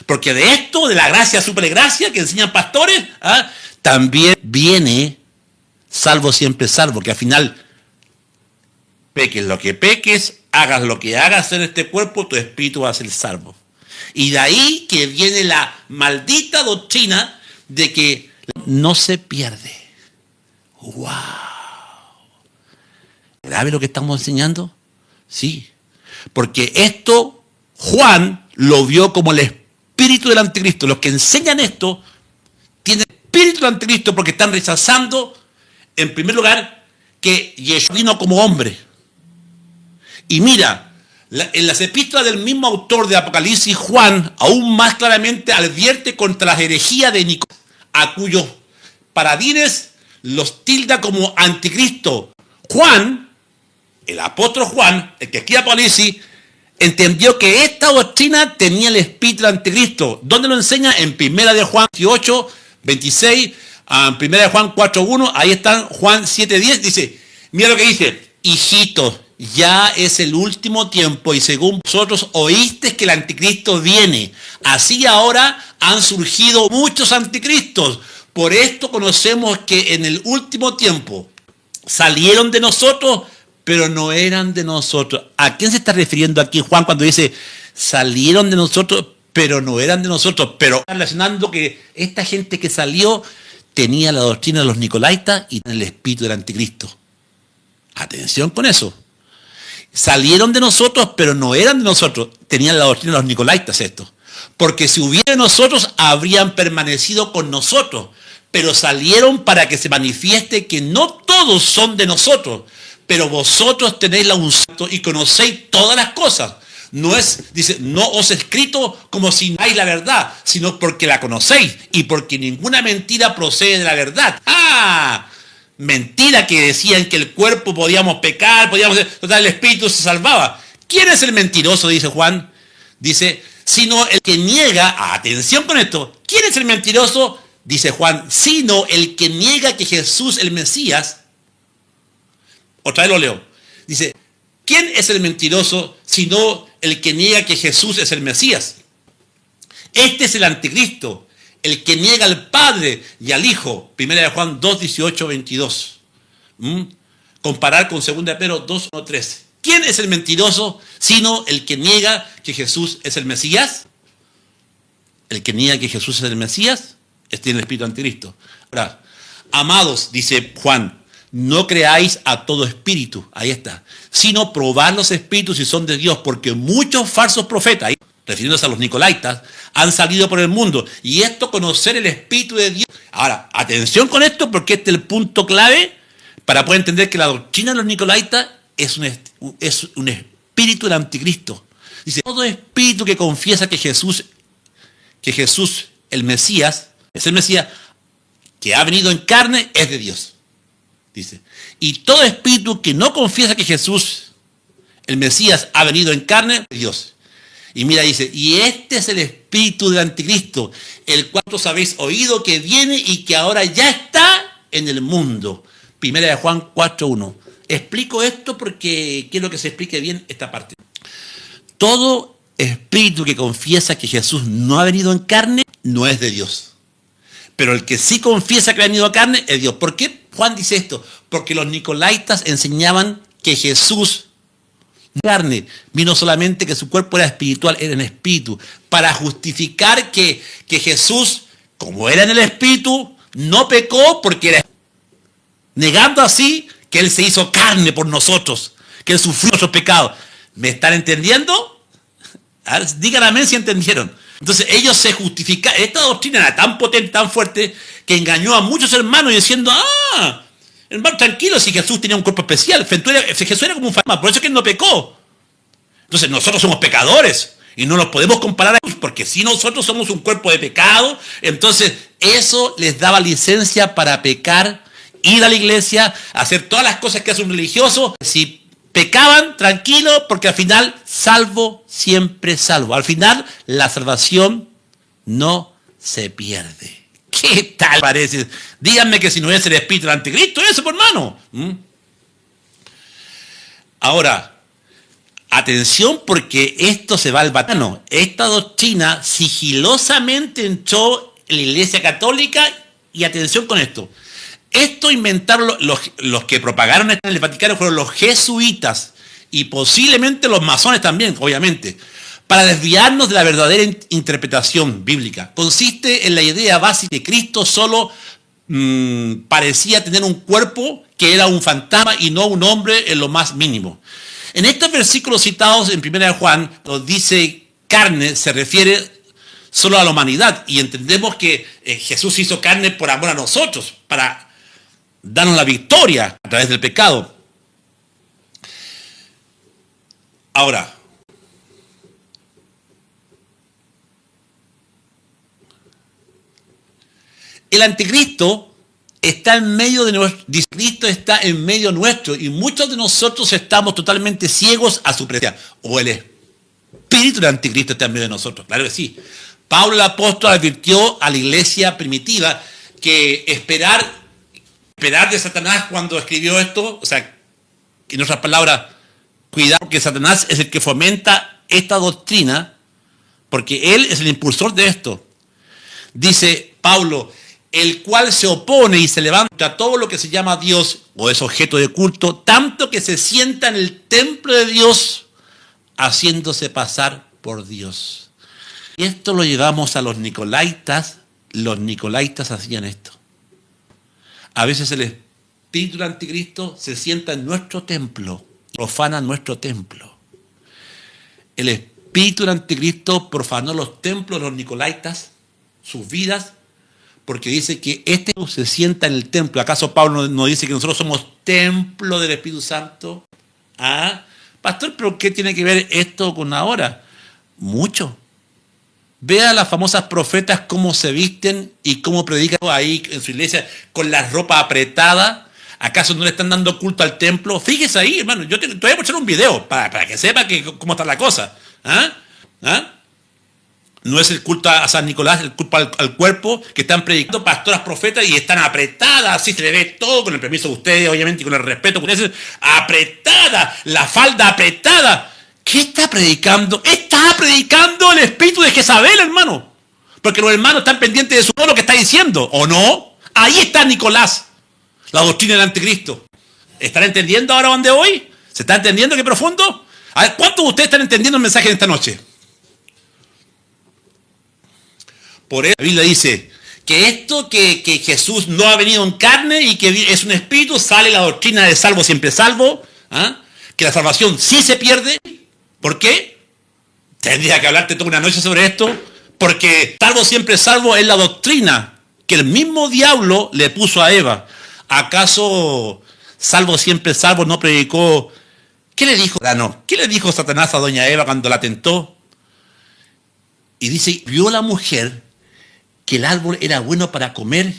A: Porque de esto, de la gracia, supergracia que enseñan pastores, también viene salvo siempre salvo, que al final peques lo que peques, hagas lo que hagas en este cuerpo, tu espíritu va a ser salvo. Y de ahí que viene la maldita doctrina de que no se pierde. ¡Wow! ¿Grave lo que estamos enseñando? Sí. Porque esto Juan lo vio como el espíritu del anticristo. Los que enseñan esto tienen el espíritu del anticristo porque están rechazando, en primer lugar, que Yeshua vino como hombre. Y mira, en las epístolas del mismo autor de Apocalipsis, Juan, aún más claramente advierte contra las herejías de Nicolás, a cuyos paladines los tilda como anticristo. Juan, el apóstol Juan, el que escribe Apocalipsis, entendió que esta doctrina tenía el espíritu del anticristo. ¿Dónde lo enseña? En 1 de Juan 18, 26, 1 de Juan 4, 1, ahí están Juan 7, 10, dice, mira lo que dice, hijitos, ya es el último tiempo y según vosotros oísteis que el anticristo viene. Así ahora han surgido muchos anticristos. Por esto conocemos que en el último tiempo salieron de nosotros pero no eran de nosotros. ¿A quién se está refiriendo aquí Juan cuando dice, salieron de nosotros, pero no eran de nosotros? Pero relacionando que esta gente que salió tenía la doctrina de los nicolaitas y el espíritu del anticristo. Atención con eso. Salieron de nosotros, pero no eran de nosotros. Tenían la doctrina de los nicolaitas esto. Porque si hubiera de nosotros, habrían permanecido con nosotros. Pero salieron para que se manifieste que no todos son de nosotros. Pero vosotros tenéis la unción y conocéis todas las cosas. No es, dice, no os he escrito como si no hay la verdad, sino porque la conocéis y porque ninguna mentira procede de la verdad. Mentira que decían que el cuerpo podíamos pecar, total, el espíritu se salvaba. ¿Quién es el mentiroso? Dice Juan. Dice, sino el que niega, atención con esto, ¿quién es el mentiroso? Dice Juan, sino el que niega que Jesús el Mesías. Otra vez lo leo. Dice, ¿quién es el mentiroso sino el que niega que Jesús es el Mesías? Este es el anticristo, el que niega al Padre y al Hijo. Primera de Juan 2, 18, 22. Comparar con segunda de Pedro 2, 1, 13. ¿Quién es el mentiroso sino el que niega que Jesús es el Mesías? El que niega que Jesús es el Mesías tiene el espíritu anticristo. Ahora, amados, dice Juan, no creáis a todo espíritu, ahí está, sino probad los espíritus si son de Dios, porque muchos falsos profetas, refiriéndose a los nicolaitas, han salido por el mundo, y esto conocer el espíritu de Dios. Ahora, atención con esto, porque este es el punto clave para poder entender que la doctrina de los nicolaitas es un espíritu del anticristo. Dice, todo espíritu que confiesa que Jesús, el Mesías, es el Mesías, que ha venido en carne, es de Dios. Dice, y todo espíritu que no confiesa que Jesús, el Mesías, ha venido en carne, es de Dios. Y mira, dice, y este es el espíritu del anticristo, el cual vosotros habéis oído que viene y que ahora ya está en el mundo. Primera de Juan 4:1. Explico esto porque quiero que se explique bien esta parte. Todo espíritu que confiesa que Jesús no ha venido en carne, no es de Dios. Pero el que sí confiesa que ha venido a carne es Dios. ¿Por qué Juan dice esto? Porque los nicolaitas enseñaban que Jesús, carne, vino solamente que su cuerpo era espiritual, era en espíritu, para justificar que Jesús, como era en el espíritu, no pecó porque era, negando así que Él se hizo carne por nosotros, que Él sufrió nuestros pecados. ¿Me están entendiendo? Díganme si entendieron. Entonces ellos se justificaron. Esta doctrina era tan potente, tan fuerte, que engañó a muchos hermanos diciendo, hermano, tranquilo, si Jesús tenía un cuerpo especial, Jesús era como un fantasma, por eso es que Él no pecó. Entonces nosotros somos pecadores y no nos podemos comparar a Jesús, porque si nosotros somos un cuerpo de pecado, entonces eso les daba licencia para pecar, ir a la iglesia, hacer todas las cosas que hace un religioso. Si pecaban, tranquilo, porque al final, salvo, siempre salvo. Al final, la salvación no se pierde. ¿Qué tal parece? Díganme que si no es el espíritu del anticristo, eso, por hermano. Ahora, atención, porque esto se va al Vaticano. Esta doctrina sigilosamente entró en la Iglesia Católica, y atención con esto. Esto inventaron los que propagaron esto en el Vaticano, fueron los jesuitas y posiblemente los masones también, obviamente, para desviarnos de la verdadera interpretación bíblica. Consiste en la idea básica de que Cristo solo parecía tener un cuerpo que era un fantasma y no un hombre en lo más mínimo. En estos versículos citados en 1 Juan, nos dice carne, se refiere solo a la humanidad, y entendemos que Jesús hizo carne por amor a nosotros, para darnos la victoria a través del pecado. Ahora, el anticristo está en medio de nuestro, Cristo está en medio nuestro, y muchos de nosotros estamos totalmente ciegos a su presencia. O el espíritu del anticristo está en medio de nosotros, claro que sí. Pablo el apóstol advirtió a la iglesia primitiva que esperar de Satanás cuando escribió esto, o sea, en otras palabras, cuidado, porque Satanás es el que fomenta esta doctrina, porque él es el impulsor de esto. Dice Pablo, el cual se opone y se levanta a todo lo que se llama Dios o es objeto de culto, tanto que se sienta en el templo de Dios, haciéndose pasar por Dios. Y esto lo llevamos a los nicolaitas. Los nicolaitas hacían esto. A veces el espíritu del anticristo se sienta en nuestro templo, profana nuestro templo. El espíritu del anticristo profanó los templos de los nicolaitas, sus vidas, porque dice que este se sienta en el templo. ¿Acaso Pablo no dice que nosotros somos templo del Espíritu Santo? Ah, pastor, ¿pero qué tiene que ver esto con ahora? Mucho. Vea a las famosas profetas cómo se visten y cómo predican ahí en su iglesia con la ropa apretada. ¿Acaso no le están dando culto al templo? Fíjese ahí, hermano. Yo te voy a mostrar un video para que sepa cómo está la cosa. ¿Ah? ¿Ah? No es el culto a San Nicolás, el culto al cuerpo, que están predicando pastoras profetas y están apretadas, así se le ve todo, con el permiso de ustedes, obviamente, y con el respeto que ustedes, apretada, la falda apretada. ¿Qué está predicando? Está predicando el espíritu de Jezabel, hermano. Porque los hermanos están pendientes de todo lo que está diciendo, ¿o no? Ahí está Nicolás, la doctrina del anticristo. ¿Están entendiendo ahora dónde voy? ¿Se está entendiendo qué profundo? A ver, ¿cuántos de ustedes están entendiendo el mensaje de esta noche? Por eso la Biblia dice que esto que Jesús no ha venido en carne y que es un espíritu, sale la doctrina de salvo siempre salvo, ¿ah? Que la salvación sí se pierde. ¿Por qué? Tendría que hablarte toda una noche sobre esto, porque salvo siempre salvo es la doctrina que el mismo diablo le puso a Eva. ¿Acaso salvo siempre salvo no predicó? ¿Qué le dijo? ¿Qué le dijo Satanás a doña Eva cuando la tentó? Y dice, vio la mujer que el árbol era bueno para comer,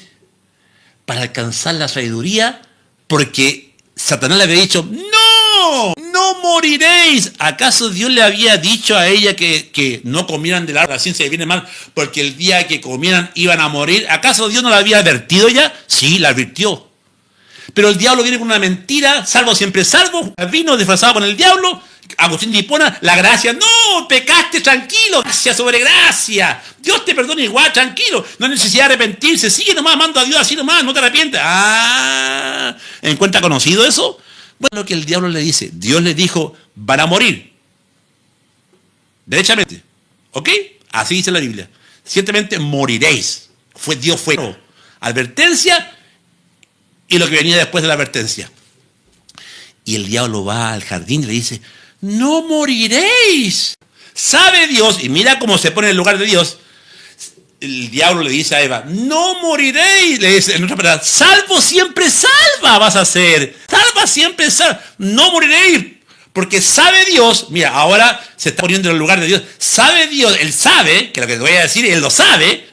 A: para alcanzar la sabiduría, porque Satanás le había dicho, no moriréis. ¿Acaso Dios le había dicho a ella que no comieran del árbol de la ciencia del bien y del mal, porque el día que comieran iban a morir? ¿Acaso Dios no la había advertido ya? Sí, la advirtió. Pero el diablo viene con una mentira, salvo siempre salvo, vino disfrazado con el diablo. Agustín de Hipona, la gracia, no, pecaste, tranquilo, gracia sobre gracia, Dios te perdona igual, tranquilo, no hay necesidad de arrepentirse, sigue nomás amando a Dios así nomás, no te arrepientes. ¿Encuentra conocido eso? Bueno, lo que el diablo le dice, Dios le dijo, van a morir, derechamente, ¿ok? Así dice la Biblia, ciertamente moriréis, Dios fue advertencia y lo que venía después de la advertencia. Y el diablo va al jardín y le dice, no moriréis. Sabe Dios, y mira cómo se pone en el lugar de Dios. El diablo le dice a Eva, no moriréis. Le dice en otra palabra, salvo siempre salva vas a ser. Salva siempre salva. No moriréis. Porque sabe Dios, mira, ahora se está poniendo en el lugar de Dios. Sabe Dios, él sabe, que lo que te voy a decir, él lo sabe.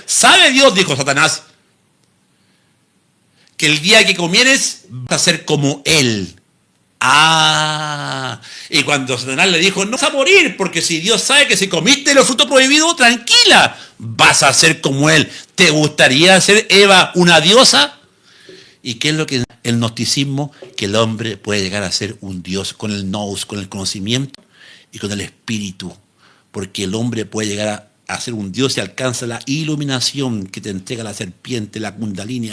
A: Sabe Dios, dijo Satanás, que el día que comieres vas a ser como él. Y cuando Satanás le dijo, no vas a morir, porque si Dios sabe que si comiste los frutos prohibidos, tranquila, vas a ser como él. ¿Te gustaría ser, Eva, una diosa? ¿Y qué es lo que el gnosticismo? Que el hombre puede llegar a ser un dios con el nous, con el conocimiento y con el espíritu. Porque el hombre puede llegar a ser un dios y alcanza la iluminación que te entrega la serpiente, la kundalini.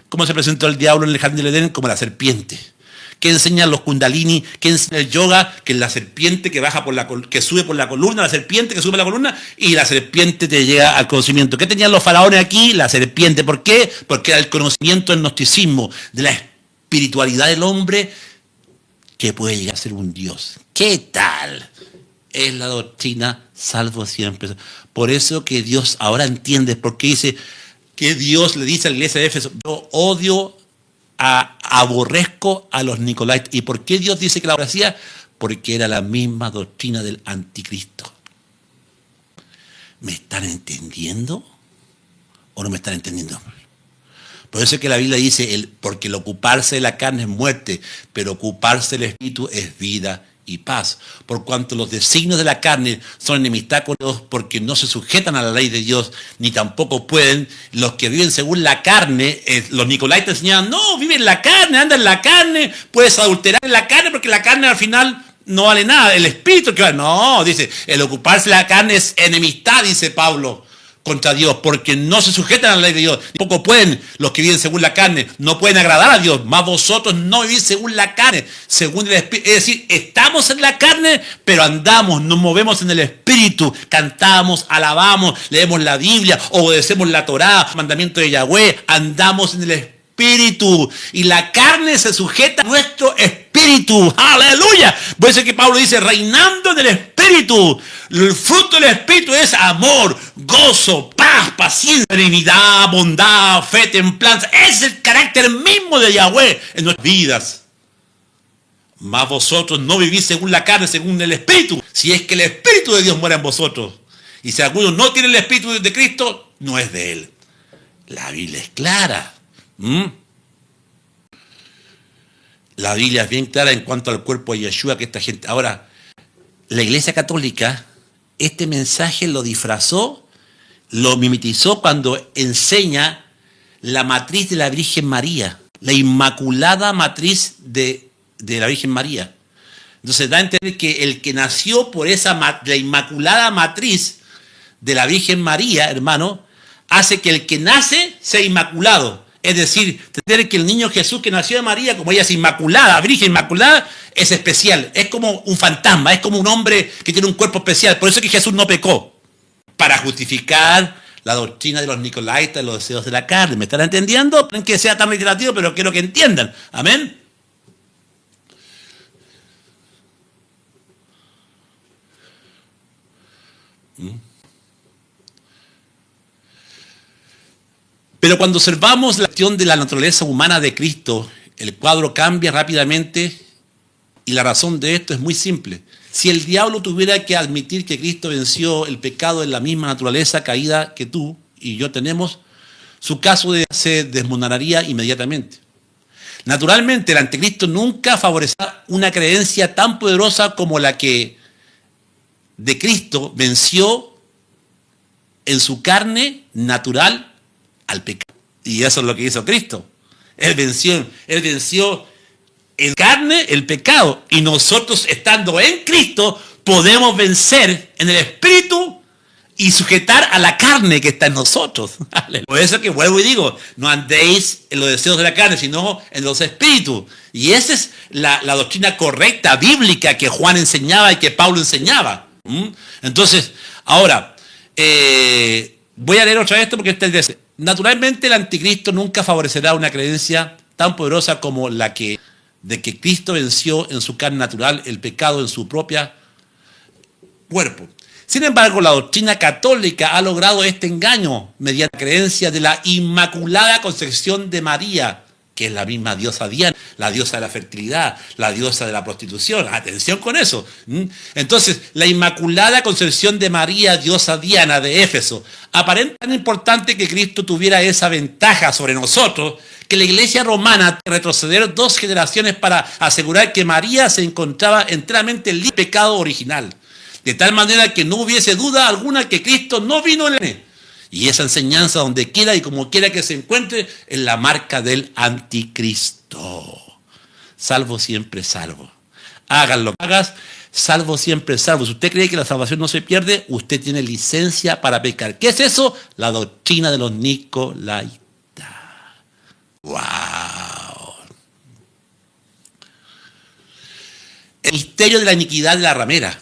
A: ¿Cómo se presentó el diablo en el jardín del Edén? Como la serpiente. ¿Qué enseñan los kundalini? ¿Qué enseña el yoga? Que es la serpiente que baja que sube por la columna, la serpiente que sube por la columna, y la serpiente te llega al conocimiento. ¿Qué tenían los faraones aquí? La serpiente. ¿Por qué? Porque era el conocimiento del gnosticismo, de la espiritualidad del hombre, que puede llegar a ser un dios. ¿Qué tal? Es la doctrina salvo siempre. Por eso que Dios ahora entiende, porque dice que Dios le dice a la iglesia de Éfeso, yo aborrezco a los nicolaitas. ¿Y por qué Dios dice que la aborrecía? Porque era la misma doctrina del anticristo. ¿Me están entendiendo o no me están entendiendo? Por eso es que la Biblia dice, porque el ocuparse de la carne es muerte, pero ocuparse del espíritu es vida y paz. Por cuanto los designios de la carne son enemistad con Dios, porque no se sujetan a la ley de Dios, ni tampoco pueden. Los que viven según la carne, los nicolaitas enseñaban, no, vive en la carne, anda en la carne, puedes adulterar en la carne, porque la carne al final no vale nada. El espíritu que vale, no, dice, el ocuparse de la carne es enemistad, dice Pablo. contra Dios, porque no se sujetan a la ley de Dios. Tampoco pueden los que viven según la carne, no pueden agradar a Dios. Más vosotros no vivís según la carne, según el Espíritu. Es decir, estamos en la carne, pero andamos, nos movemos en el Espíritu, cantamos, alabamos, leemos la Biblia, obedecemos la Torá, mandamiento de Yahweh, andamos en el Espíritu. Y la carne se sujeta a nuestro Espíritu. ¡Aleluya! Por eso es que Pablo dice, reinando en el Espíritu. El fruto del Espíritu es amor, gozo, paz, paciencia, serenidad, bondad, fe, templanza. Es el carácter mismo de Yahweh en nuestras vidas. Mas vosotros no vivís según la carne, según el Espíritu. Si es que el Espíritu de Dios muere en vosotros. Y si alguno no tiene el Espíritu de Cristo, no es de él. La Biblia es clara. La Biblia es bien clara en cuanto al cuerpo de Yeshua que esta gente... Ahora, la Iglesia Católica, este mensaje lo disfrazó, lo mimetizó cuando enseña la matriz de la Virgen María, la inmaculada matriz de la Virgen María. Entonces da a entender que el que nació por la inmaculada matriz de la Virgen María, hermano, hace que el que nace sea inmaculado. Es decir, entender que el niño Jesús que nació de María, como ella es inmaculada, Virgen inmaculada, es especial. Es como un fantasma, es como un hombre que tiene un cuerpo especial. Por eso es que Jesús no pecó. Para justificar la doctrina de los nicolaitas, los deseos de la carne. ¿Me están entendiendo? No que sea tan literativo, pero quiero que entiendan. Amén. Pero cuando observamos la acción de la naturaleza humana de Cristo, el cuadro cambia rápidamente y la razón de esto es muy simple. Si el diablo tuviera que admitir que Cristo venció el pecado en la misma naturaleza caída que tú y yo tenemos, su caso se desmoronaría inmediatamente. Naturalmente, el anticristo nunca favorecerá una creencia tan poderosa como la que de Cristo venció en su carne natural al pecado. Y eso es lo que hizo Cristo. Él venció en carne el pecado. Y nosotros, estando en Cristo, podemos vencer en el Espíritu y sujetar a la carne que está en nosotros. Por eso que vuelvo y digo, no andéis en los deseos de la carne, sino en los espíritus. Y esa es la doctrina correcta, bíblica, que Juan enseñaba y que Pablo enseñaba. Entonces, ahora, voy a leer otra vez esto porque este es naturalmente el anticristo nunca favorecerá una creencia tan poderosa como la de que Cristo venció en su carne natural el pecado en su propio cuerpo. Sin embargo, la doctrina católica ha logrado este engaño mediante la creencia de la Inmaculada Concepción de María, que es la misma diosa Diana, la diosa de la fertilidad, la diosa de la prostitución. Atención con eso. Entonces, la Inmaculada Concepción de María, diosa Diana de Éfeso, aparenta tan importante que Cristo tuviera esa ventaja sobre nosotros, que la Iglesia romana retroceder 2 generaciones para asegurar que María se encontraba enteramente libre del pecado original, de tal manera que no hubiese duda alguna que Cristo no vino en él. Y esa enseñanza, donde quiera y como quiera que se encuentre, es la marca del anticristo. Salvo siempre salvo. Hagan lo que hagas, salvo siempre salvo. Si usted cree que la salvación no se pierde, usted tiene licencia para pecar. ¿Qué es eso? La doctrina de los nicolaitas. ¡Wow! El misterio de la iniquidad de la ramera.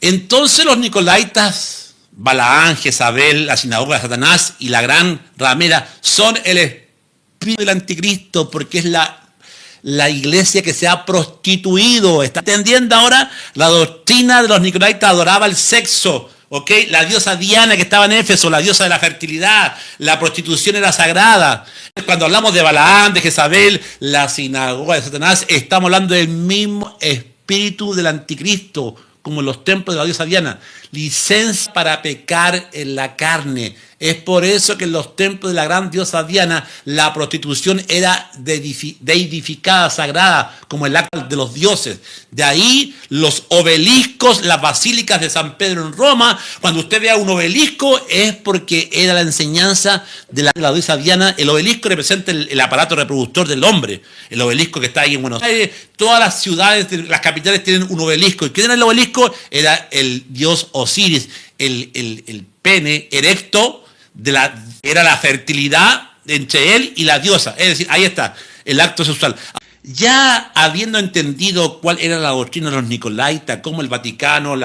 A: Entonces los nicolaitas, Balaán, Jezabel, la sinagoga de Satanás y la gran ramera son el espíritu del anticristo, porque es la iglesia que se ha prostituido. ¿Está entendiendo ahora? La doctrina de los nicolaitas adoraba el sexo. ¿Ok? La diosa Diana que estaba en Éfeso, la diosa de la fertilidad, la prostitución era sagrada. Cuando hablamos de Balaán, de Jezabel, la sinagoga de Satanás, estamos hablando del mismo espíritu del anticristo, como en los templos de la diosa Diana. Licencia para pecar en la carne. Es por eso que en los templos de la gran diosa Diana la prostitución era deidificada, sagrada, como el acto de los dioses. De ahí los obeliscos, las basílicas de San Pedro en Roma. Cuando usted vea un obelisco es porque era la enseñanza de la diosa Diana. El obelisco representa el aparato reproductor del hombre. El obelisco que está ahí en Buenos Aires. Todas las ciudades, las capitales tienen un obelisco. ¿Y quién era el obelisco? Era el dios Osiris, el pene erecto, era la fertilidad entre él y la diosa. Es decir, ahí está, el acto sexual. Ya habiendo entendido cuál era la doctrina de los Nicolaitas, cómo el Vaticano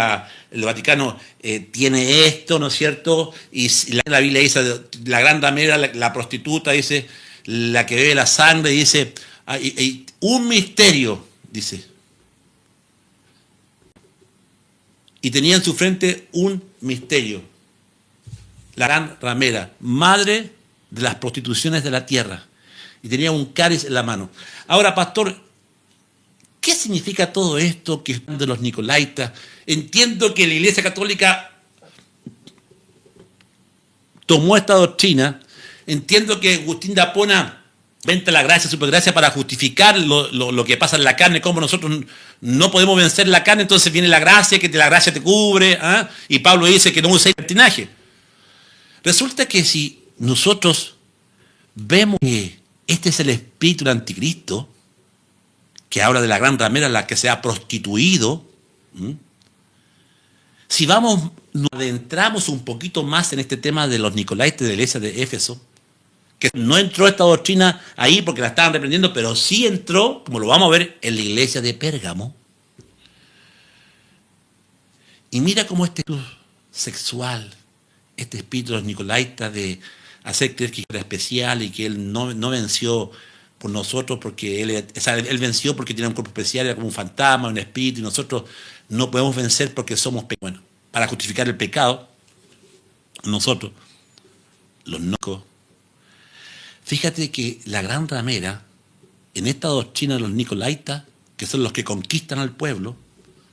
A: tiene esto, ¿no es cierto? Y la Biblia dice, la gran ramera, la prostituta, dice, la que bebe la sangre, dice, un misterio, dice. Y tenía en su frente un misterio. La gran ramera, madre de las prostituciones de la tierra. Y tenía un cáliz en la mano. Ahora, pastor, ¿qué significa todo esto que es de los Nicolaitas? Entiendo que la Iglesia Católica tomó esta doctrina. Entiendo que Agustín de Hipona venta la gracia, supergracia para justificar lo que pasa en la carne, como nosotros no podemos vencer la carne, entonces viene la gracia, que la gracia te cubre, ¿eh? Y Pablo dice que no uséis libertinaje. Resulta que si nosotros vemos que este es el espíritu del anticristo, que habla de la gran ramera, la que se ha prostituido, si nos adentramos un poquito más en este tema de los Nicolaitas de la iglesia de Éfeso, que no entró esta doctrina ahí porque la estaban reprendiendo, pero sí entró, como lo vamos a ver, en la iglesia de Pérgamo. Y mira cómo este espíritu sexual, este espíritu de los Nicolaitas de hacer creer que era especial y que él no venció por nosotros porque él venció porque tiene un cuerpo especial, era como un fantasma, un espíritu, y nosotros no podemos vencer porque somos bueno, para justificar el pecado, nosotros, los nocos. Fíjate que la gran ramera, en esta doctrina de los Nicolaitas, que son los que conquistan al pueblo,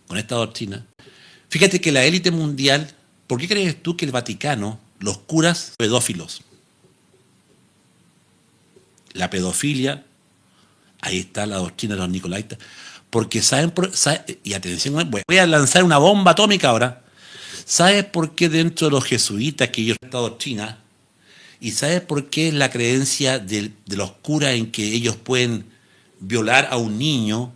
A: con esta doctrina, fíjate que la élite mundial, ¿por qué crees tú que el Vaticano, los curas pedófilos? La pedofilia, ahí está la doctrina de los Nicolaitas, porque y atención, voy a lanzar una bomba atómica ahora. ¿Sabes por qué dentro de los jesuitas que ellos esta doctrina? ¿Y sabes por qué es la creencia de los curas en que ellos pueden violar a un niño?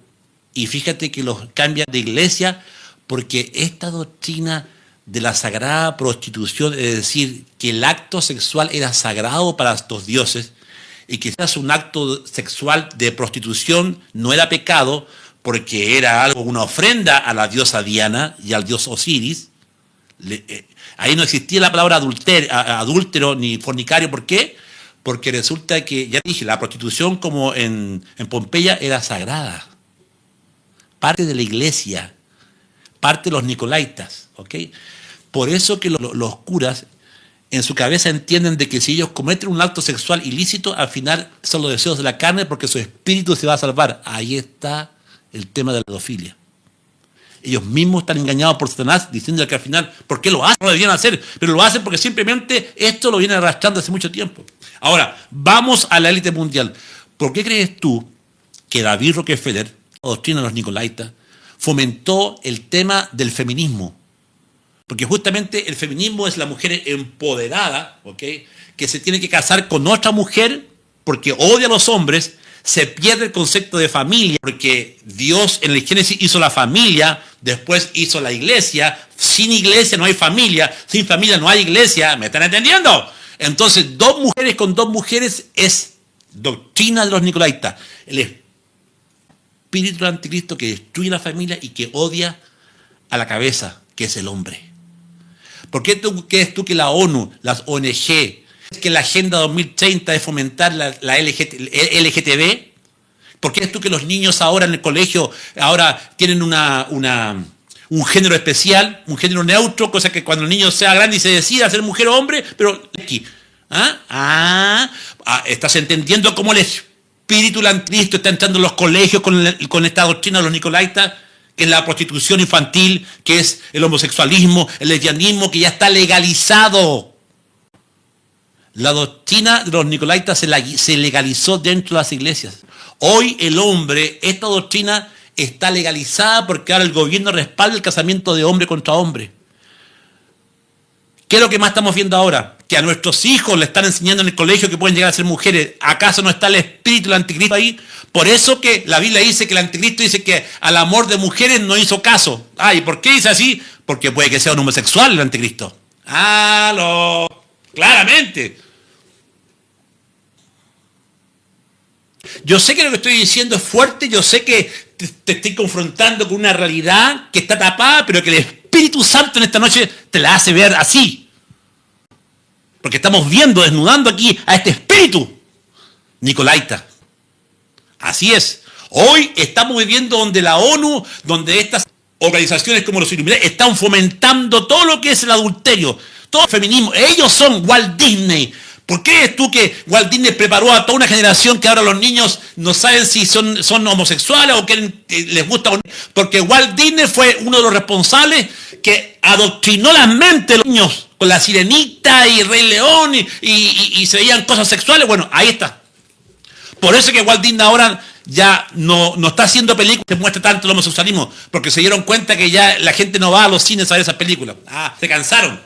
A: Y fíjate que los cambian de iglesia, porque esta doctrina de la sagrada prostitución, es decir, que el acto sexual era sagrado para estos dioses, y quizás un acto sexual de prostitución no era pecado, porque era algo, una ofrenda a la diosa Diana y al dios Osiris. Ahí no existía la palabra adúltero ni fornicario. ¿Por qué? Porque resulta que, ya dije, la prostitución como en Pompeya era sagrada. Parte de la iglesia, parte de los Nicolaitas. ¿Ok? Por eso que los curas en su cabeza entienden de que si ellos cometen un acto sexual ilícito, al final son los deseos de la carne porque su espíritu se va a salvar. Ahí está el tema de la pedofilia. Ellos mismos están engañados por Satanás diciendo que al final, ¿por qué lo hacen? No lo debían hacer, pero lo hacen porque simplemente esto lo vienen arrastrando hace mucho tiempo. Ahora, vamos a la élite mundial. ¿Por qué crees tú que David Rockefeller, la doctrina de los Nicolaitas, fomentó el tema del feminismo? Porque justamente el feminismo es la mujer empoderada, ¿ok?, que se tiene que casar con otra mujer porque odia a los hombres. Se pierde el concepto de familia, porque Dios en el Génesis hizo la familia, después hizo la iglesia. Sin iglesia no hay familia, sin familia no hay iglesia. ¿Me están entendiendo? Entonces, dos mujeres con dos mujeres es doctrina de los Nicolaitas. El espíritu del anticristo que destruye la familia y que odia a la cabeza, que es el hombre. ¿Por qué crees tú que la ONU, las ONG, que la Agenda 2030 es fomentar la LGTB? ¿Por qué crees tú que los niños ahora en el colegio ahora tienen un género especial, un género neutro, cosa que cuando el niño sea grande y se decida ser mujer o hombre, pero aquí, estás entendiendo cómo el espíritu del anticristo está entrando en los colegios con esta doctrina de los Nicolaitas, que es la prostitución infantil, que es el homosexualismo, el lesbianismo, que ya está legalizado. La doctrina de los Nicolaitas se legalizó dentro de las iglesias. Hoy el hombre, esta doctrina está legalizada porque ahora el gobierno respalda el casamiento de hombre contra hombre. ¿Qué es lo que más estamos viendo ahora? Que a nuestros hijos le están enseñando en el colegio que pueden llegar a ser mujeres. ¿Acaso no está el espíritu del anticristo ahí? Por eso que la Biblia dice que el anticristo dice que al amor de mujeres no hizo caso. ¿Y por qué dice así? Porque puede que sea un homosexual el anticristo. ¡Aló! claramente. Yo sé que lo que estoy diciendo es fuerte, yo sé que te estoy confrontando con una realidad que está tapada, pero que el Espíritu Santo en esta noche te la hace ver así. Porque estamos viendo, desnudando aquí a este espíritu nicolaita. Así es. Hoy estamos viviendo donde la ONU, donde estas organizaciones como los Illuminati están fomentando todo lo que es el adulterio, todo el feminismo. Ellos son Walt Disney. ¿Por qué es tú que Walt Disney preparó a toda una generación que ahora los niños no saben si son homosexuales o que les gusta? Porque Walt Disney fue uno de los responsables que adoctrinó las mentes de los niños con la Sirenita y Rey León y se veían cosas sexuales. Bueno, ahí está. Por eso es que Walt Disney ahora ya no está haciendo películas que muestre tanto el homosexualismo, porque se dieron cuenta que ya la gente no va a los cines a ver esas películas. Se cansaron.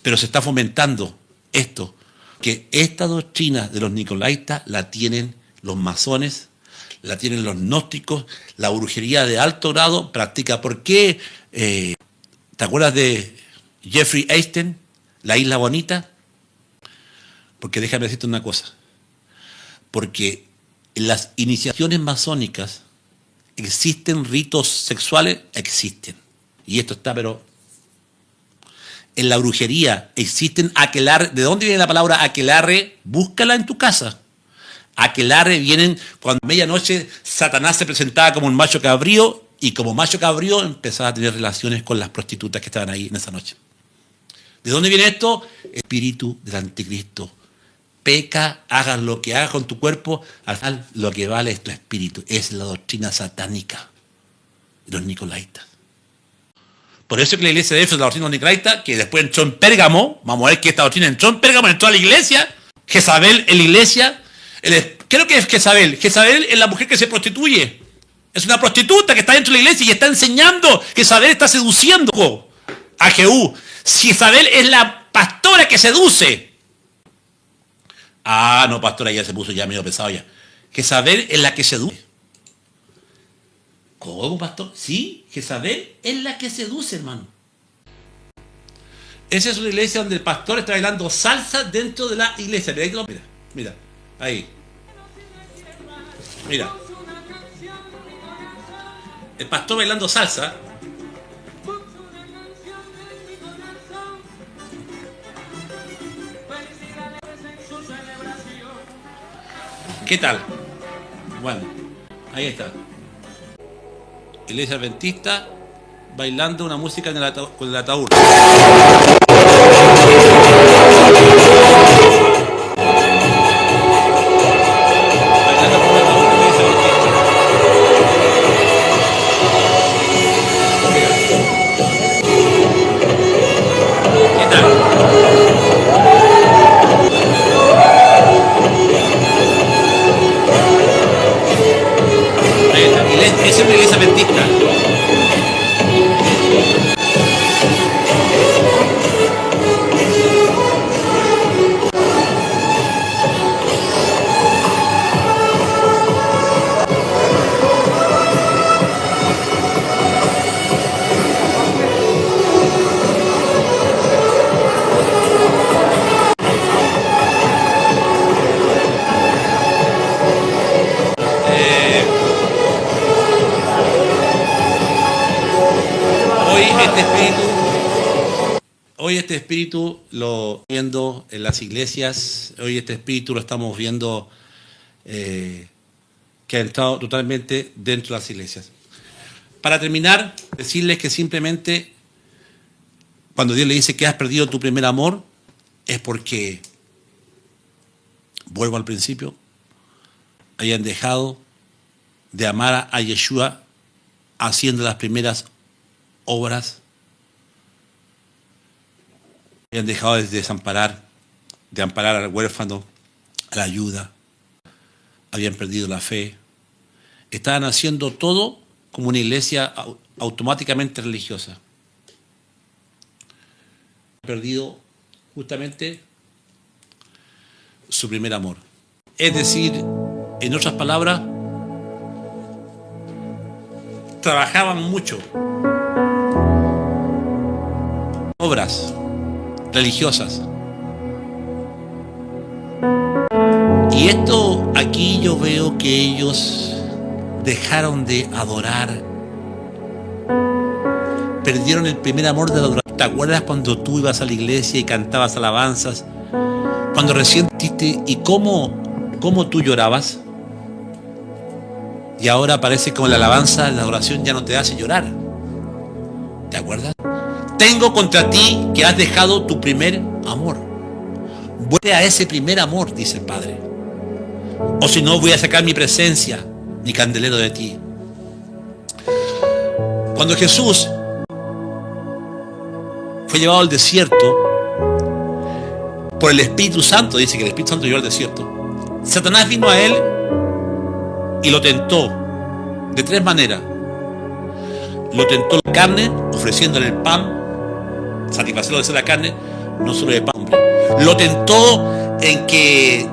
A: Pero se está fomentando esto, que esta doctrina de los nicolaitas la tienen los masones, la tienen los gnósticos, la brujería de alto grado practica. ¿Por qué? ¿Te acuerdas de Jeffrey Epstein, la isla bonita? Porque déjame decirte una cosa, porque en las iniciaciones masónicas existen ritos sexuales, existen, y esto está pero... En la brujería existen aquelarre. ¿De dónde viene la palabra aquelarre? Búscala en tu casa. Aquelarre vienen cuando a medianoche Satanás se presentaba como un macho cabrío y como macho cabrío empezaba a tener relaciones con las prostitutas que estaban ahí en esa noche. ¿De dónde viene esto? Espíritu del anticristo. Peca, hagas lo que hagas con tu cuerpo, al final lo que vale es tu espíritu. Es la doctrina satánica de los nicolaitas. Por eso que la iglesia de Éfeso, la doctrina nicolaita, que después entró en Pérgamo, vamos a ver que esta doctrina entró en Pérgamo, entró a la iglesia, Jezabel en la iglesia, creo que es Jezabel es la mujer que se prostituye, es una prostituta que está dentro de la iglesia y está enseñando, Jezabel está seduciendo a Jehú. Jezabel es la pastora que seduce. No, pastora, ya se puso ya medio pesado ya. Jezabel es la que seduce. ¿Cómo, pastor? Sí, Jezabel es la que seduce, hermano. Esa es una iglesia donde el pastor está bailando salsa dentro de la iglesia. Mira, mira, ahí. Mira. El pastor bailando salsa. ¿Qué tal? Bueno, ahí está. Iglesia adventista bailando una música con el ataúd. Esa es una iglesia adventista. Hoy este espíritu lo viendo en las iglesias, hoy este espíritu lo estamos viendo que ha entrado totalmente dentro de las iglesias. Para terminar, decirles que simplemente cuando Dios le dice que has perdido tu primer amor, es porque, vuelvo al principio, hayan dejado de amar a Yeshua haciendo las primeras obras, habían dejado de amparar al huérfano, a la ayuda, habían perdido la fe, estaban haciendo todo como una iglesia automáticamente religiosa. Han perdido justamente su primer amor. Es decir, en otras palabras, trabajaban mucho, obras, religiosas. Y esto aquí yo veo que ellos dejaron de adorar. Perdieron el primer amor de la adoración. ¿Te acuerdas cuando tú ibas a la iglesia y cantabas alabanzas? Cuando recién sentiste y cómo tú llorabas. Y ahora parece como la alabanza, la adoración ya no te hace llorar. ¿Te acuerdas? Tengo contra ti que has dejado tu primer amor. Vuelve a ese primer amor, dice el Padre. O si no, voy a sacar mi presencia, mi candelero de ti. Cuando Jesús fue llevado al desierto por el Espíritu Santo, dice que el Espíritu Santo llevó al desierto, Satanás vino a él y lo tentó de tres maneras. Lo tentó la carne, ofreciéndole el pan, satisfacerlo de ser la carne, no solo de pan, hombre. Lo tentó en que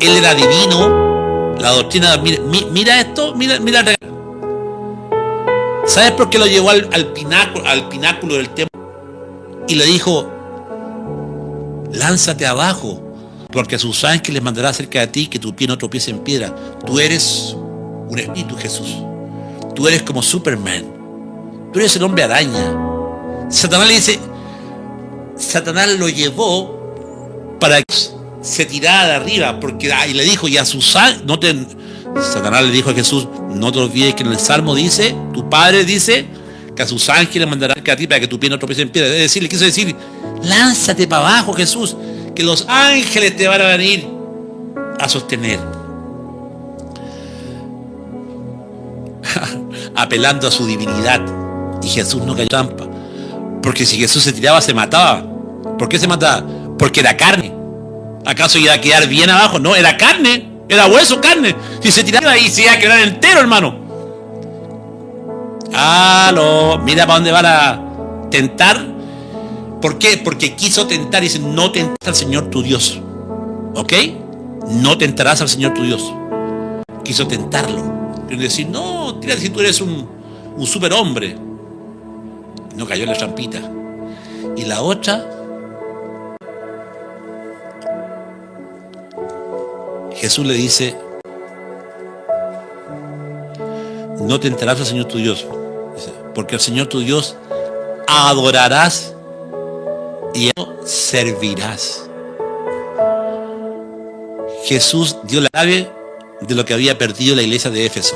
A: él era divino, la doctrina, mira esto, mira el regalo. ¿Sabes por qué lo llevó al pináculo del templo? Y le dijo, lánzate abajo, porque a sus ángeles mandará cerca de ti que tu pie no tropiece en piedra. Tú eres un espíritu, Jesús. Tú eres como Superman. Tú eres el hombre araña. Satanás le dice, Satanás lo llevó para que se tirara de arriba, porque y le dijo, y a sus ángeles, Satanás le dijo a Jesús, no te olvides que en el Salmo dice, tu Padre dice, que a sus ángeles mandará cerca de ti para que tu pie no tropiece en piedra. Es decir, le quiso decir, lánzate para abajo, Jesús, que los ángeles te van a venir a sostener. Apelando a su divinidad. Y Jesús no cayó trampa. Porque si Jesús se tiraba, se mataba. ¿Por qué se mataba? Porque era carne. ¿Acaso iba a quedar bien abajo? No, era carne. Era hueso, carne. Si se tiraba ahí, se iba a quedar entero, hermano. No. Mira para dónde van a tentar. ¿Por qué? Porque quiso tentar y dice, no tentarás al Señor tu Dios. ¿Ok? No tentarás al Señor tu Dios. Quiso tentarlo. Quiero decir, no, tírate si tú eres un superhombre. No cayó en la trampita. Y la otra, Jesús le dice, no tentarás al Señor tu Dios, porque al Señor tu Dios adorarás y servirás. Jesús dio la clave de lo que había perdido la iglesia de Éfeso.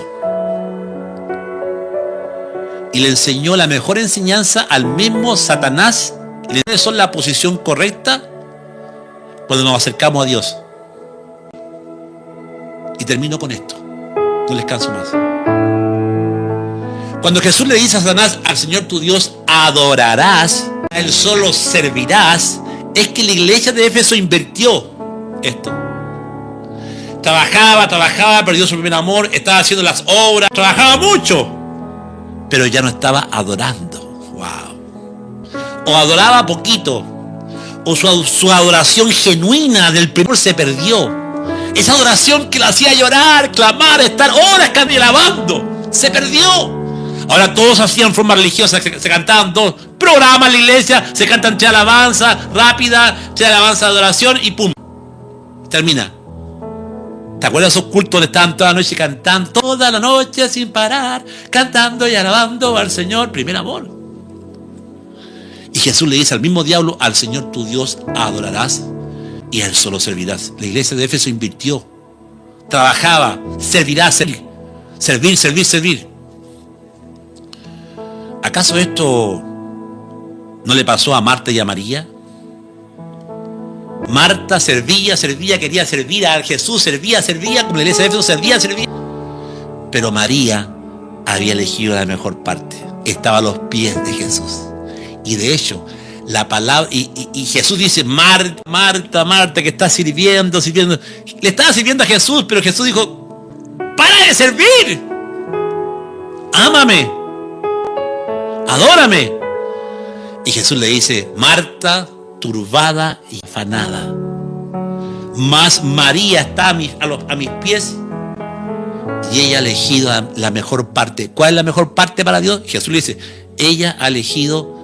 A: Y le enseñó la mejor enseñanza al mismo Satanás. ¿Cuáles son la posición correcta cuando nos acercamos a Dios? Y termino con esto. No les canso más. Cuando Jesús le dice a Satanás, al Señor tu Dios adorarás, a Él solo servirás, es que la iglesia de Éfeso invirtió esto. Trabajaba, perdió su primer amor, estaba haciendo las obras, trabajaba mucho, pero ya no estaba adorando. Wow. O adoraba poquito, o su adoración genuina del primer se perdió. Esa adoración que la hacía llorar, clamar, estar horas alabando, se perdió. Ahora todos hacían forma religiosa, se cantaban dos programas en la iglesia, se cantan tres alabanza rápida, tres alabanza de adoración y pum, termina. ¿Te acuerdas de esos cultos donde estaban toda la noche cantando, toda la noche sin parar, cantando y alabando al Señor, primer amor? Y Jesús le dice al mismo diablo, al Señor tu Dios adorarás y a Él solo servirás. La iglesia de Éfeso invirtió, trabajaba, servirá, servir. ¿Acaso esto no le pasó a Marta y a María? Marta servía, quería servir a Jesús, servía, como la iglesia de Éfeso servía. Pero María había elegido la mejor parte. Estaba a los pies de Jesús. Y de hecho, la palabra, y Jesús dice, Marta, que está sirviendo. Le estaba sirviendo a Jesús, pero Jesús dijo, para de servir. Ámame. Adórame. Y Jesús le dice, Marta, turbada y afanada, mas María está a mis pies y ella ha elegido la mejor parte. ¿Cuál es la mejor parte para Dios? Jesús le dice, ella ha elegido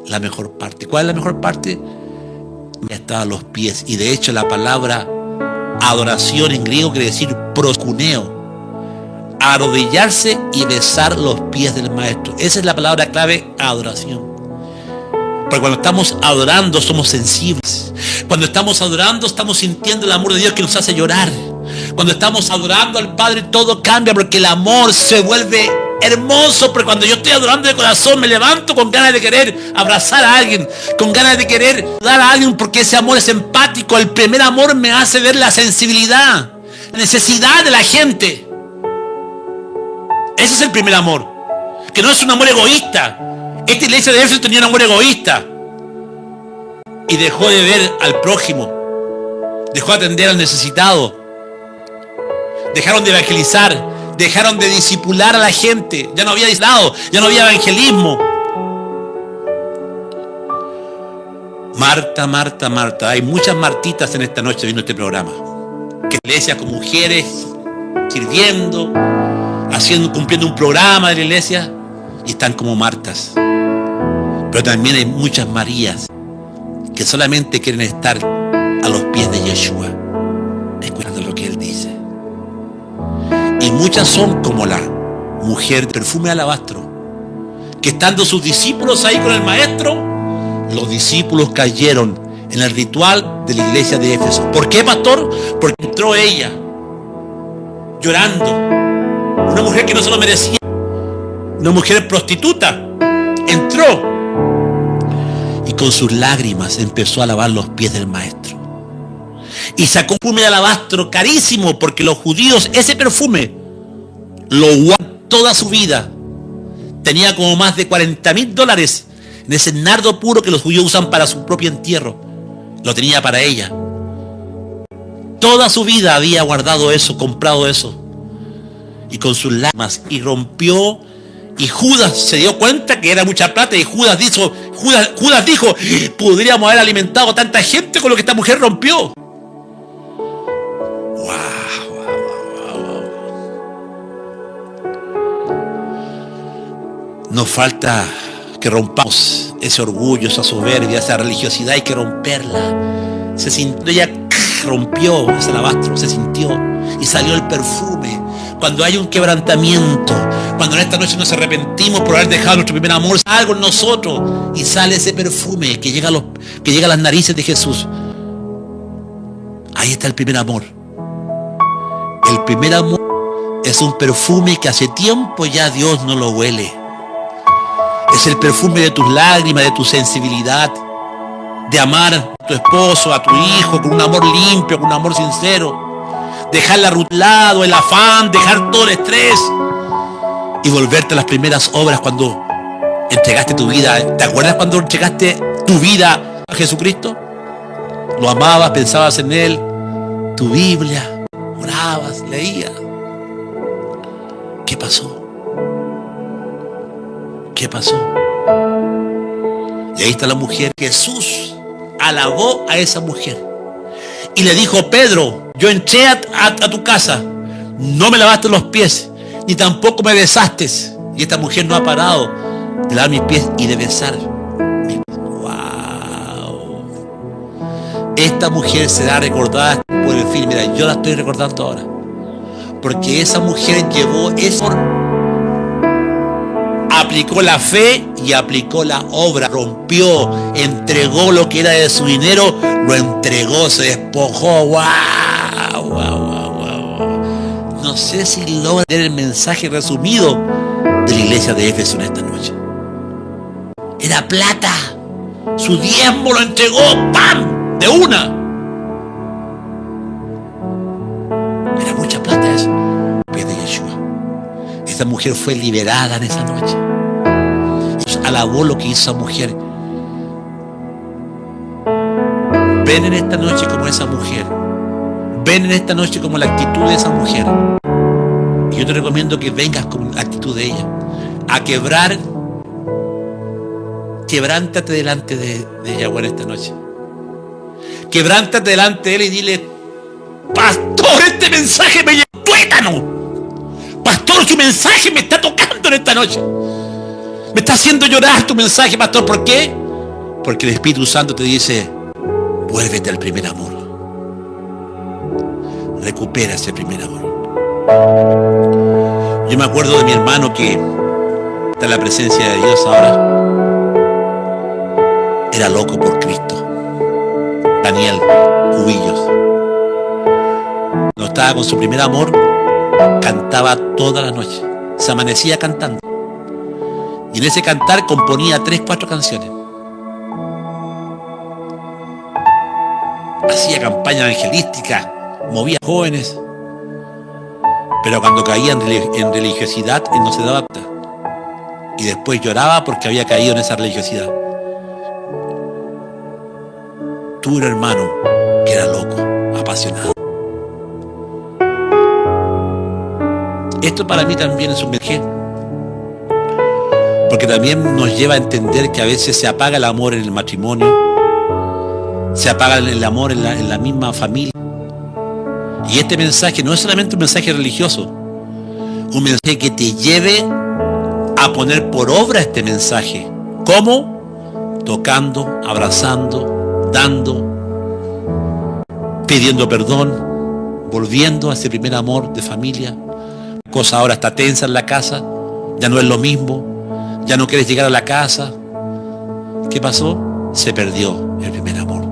A: la mejor parte. ¿Cuál es la mejor parte? Está a los pies. Y de hecho la palabra adoración en griego quiere decir proskuneo. Arrodillarse y besar los pies del maestro. Esa es la palabra clave, adoración. Porque cuando estamos adorando somos sensibles. Cuando estamos adorando estamos sintiendo el amor de Dios que nos hace llorar. Cuando estamos adorando al Padre todo cambia porque el amor se vuelve hermoso. Porque cuando yo estoy adorando de corazón me levanto con ganas de querer abrazar a alguien, con ganas de querer dar a alguien porque ese amor es empático. El primer amor me hace ver la sensibilidad, la necesidad de la gente. Ese es el primer amor, que no es un amor egoísta. Esta iglesia de Éfeso tenía un amor egoísta y dejó de ver al prójimo, dejó de atender al necesitado, dejaron de evangelizar, dejaron de discipular a la gente, ya no había discipulado, ya no había evangelismo. Marta, Marta, Marta, hay muchas Martitas en esta noche viendo este programa, que iglesias con mujeres sirviendo, cumpliendo un programa de la iglesia y están como Martas. Pero también hay muchas Marías que solamente quieren estar a los pies de Yeshua, escuchando lo que él dice. Y muchas son como la mujer de perfume de alabastro, que estando sus discípulos ahí con el maestro, los discípulos cayeron en el ritual de la iglesia de Éfeso. ¿Por qué, pastor? Porque entró ella llorando. Una mujer que no se lo merecía, una mujer prostituta, entró y con sus lágrimas empezó a lavar los pies del maestro y sacó un perfume de alabastro carísimo, porque los judíos ese perfume lo guardaban toda su vida. Tenía como más de $40,000 en ese nardo puro que los judíos usan para su propio entierro. Lo tenía para ella. Toda su vida había guardado eso, comprado eso. Y con sus lágrimas, y rompió, y Judas se dio cuenta que era mucha plata, y Judas dijo, podríamos haber alimentado a tanta gente con lo que esta mujer rompió. Nos falta que rompamos ese orgullo, esa soberbia, esa religiosidad, hay que romperla. Se sintió, ella rompió ese alabastro, se sintió, y salió el perfume. Cuando hay un quebrantamiento, cuando en esta noche nos arrepentimos por haber dejado nuestro primer amor, algo en nosotros y sale ese perfume que llega a las narices de Jesús. Ahí está el primer amor. El primer amor es un perfume que hace tiempo ya Dios no lo huele. Es el perfume de tus lágrimas, de tu sensibilidad, de amar a tu esposo, a tu hijo, con un amor limpio, con un amor sincero. Dejar la rutina, lado, el afán, dejar todo el estrés y volverte a las primeras obras cuando entregaste tu vida. ¿Te acuerdas cuando entregaste tu vida a Jesucristo? Lo amabas, pensabas en Él, tu Biblia, orabas, leías. ¿Qué pasó? ¿Qué pasó? Y ahí está la mujer. Jesús alabó a esa mujer y le dijo: Pedro, yo entré a tu casa, no me lavaste los pies, ni tampoco me besaste. Y esta mujer no ha parado de lavar mis pies y de besar. ¡Wow! Esta mujer será recordada por el fin. Mira, yo la estoy recordando ahora, porque esa mujer llevó eso, aplicó la fe y aplicó la obra, rompió, entregó lo que era de su dinero, lo entregó, se despojó. ¡Wow! No sé si logra ver el mensaje resumido de la iglesia de Éfeso en esta noche. Era plata, su diezmo lo entregó, ¡pam!, de una. Era mucha plata eso. Pies de Yeshua. Esta mujer fue liberada en esa noche. Dios alabó lo que hizo esa mujer. Ven en esta noche como esa mujer. Ven en esta noche como la actitud de esa mujer. Y yo te recomiendo que vengas con la actitud de ella. A quebrar. Quebrántate delante de Yahweh en esta noche. Quebrántate delante de Él y dile: Pastor, este mensaje me lleva tuétano. Pastor, su mensaje me está tocando en esta noche. Me está haciendo llorar tu mensaje, pastor. ¿Por qué? Porque el Espíritu Santo te dice, vuélvete al primer amor. Recupera ese primer amor. Yo me acuerdo de mi hermano que está en la presencia de Dios ahora. Era loco por Cristo. Daniel Cubillos. Cuando estaba con su primer amor, cantaba toda la noche. Se amanecía cantando. Y en ese cantar componía 3, 4 canciones. Hacía campaña evangelística, movía jóvenes. Pero cuando caía en religiosidad, él no se daba cuenta. Y después lloraba porque había caído en esa religiosidad. Tuve un hermano que era loco, apasionado. Esto para mí también es un mensaje, porque también nos lleva a entender que a veces se apaga el amor en el matrimonio, se apaga el amor en la misma familia. Y este mensaje no es solamente un mensaje religioso, un mensaje que te lleve a poner por obra este mensaje. ¿Cómo? Tocando, abrazando, dando, pidiendo perdón, volviendo a ese primer amor de familia. La cosa ahora está tensa en la casa, ya no es lo mismo, ya no quieres llegar a la casa. ¿Qué pasó? Se perdió el primer amor.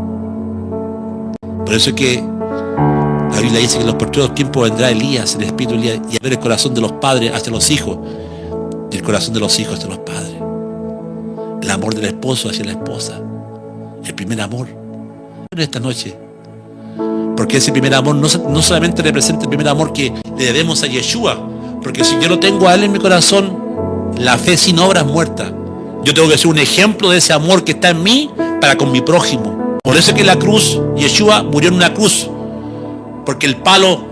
A: Por eso es que la Biblia dice que en los postreros tiempos vendrá Elías, el espíritu Elías, y a ver el corazón de los padres hacia los hijos, y el corazón de los hijos hacia los padres. El amor del esposo hacia la esposa, el primer amor. En esta noche, porque ese primer amor no solamente representa el primer amor que le debemos a Yeshua, porque si yo no tengo a Él en mi corazón, la fe sin obra es muerta. Yo tengo que ser un ejemplo de ese amor que está en mí para con mi prójimo. Por eso es que la cruz, Yeshua murió en una cruz, porque el palo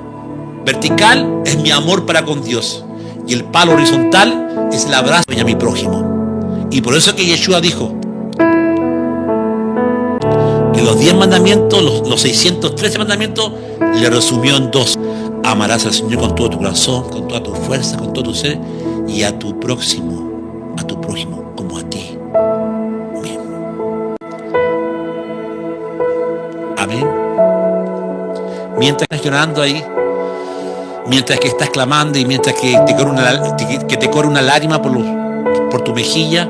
A: vertical es mi amor para con Dios y el palo horizontal es el abrazo a mi prójimo. Y por eso es que Yeshua dijo que los 10 mandamientos, los 613 mandamientos, le resumió en 2. Amarás al Señor con todo tu corazón, con toda tu fuerza, con todo tu ser, y a tu prójimo como a ti mismo. Amén. Mientras estás llorando ahí, mientras que estás clamando y mientras que te corre una lágrima por tu mejilla,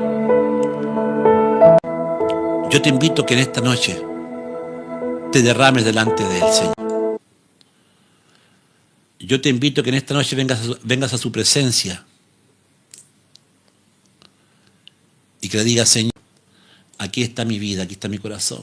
A: yo te invito que en esta noche te derrames delante del Señor. Yo te invito que en esta noche vengas a su presencia y que le digas, Señor, aquí está mi vida, aquí está mi corazón.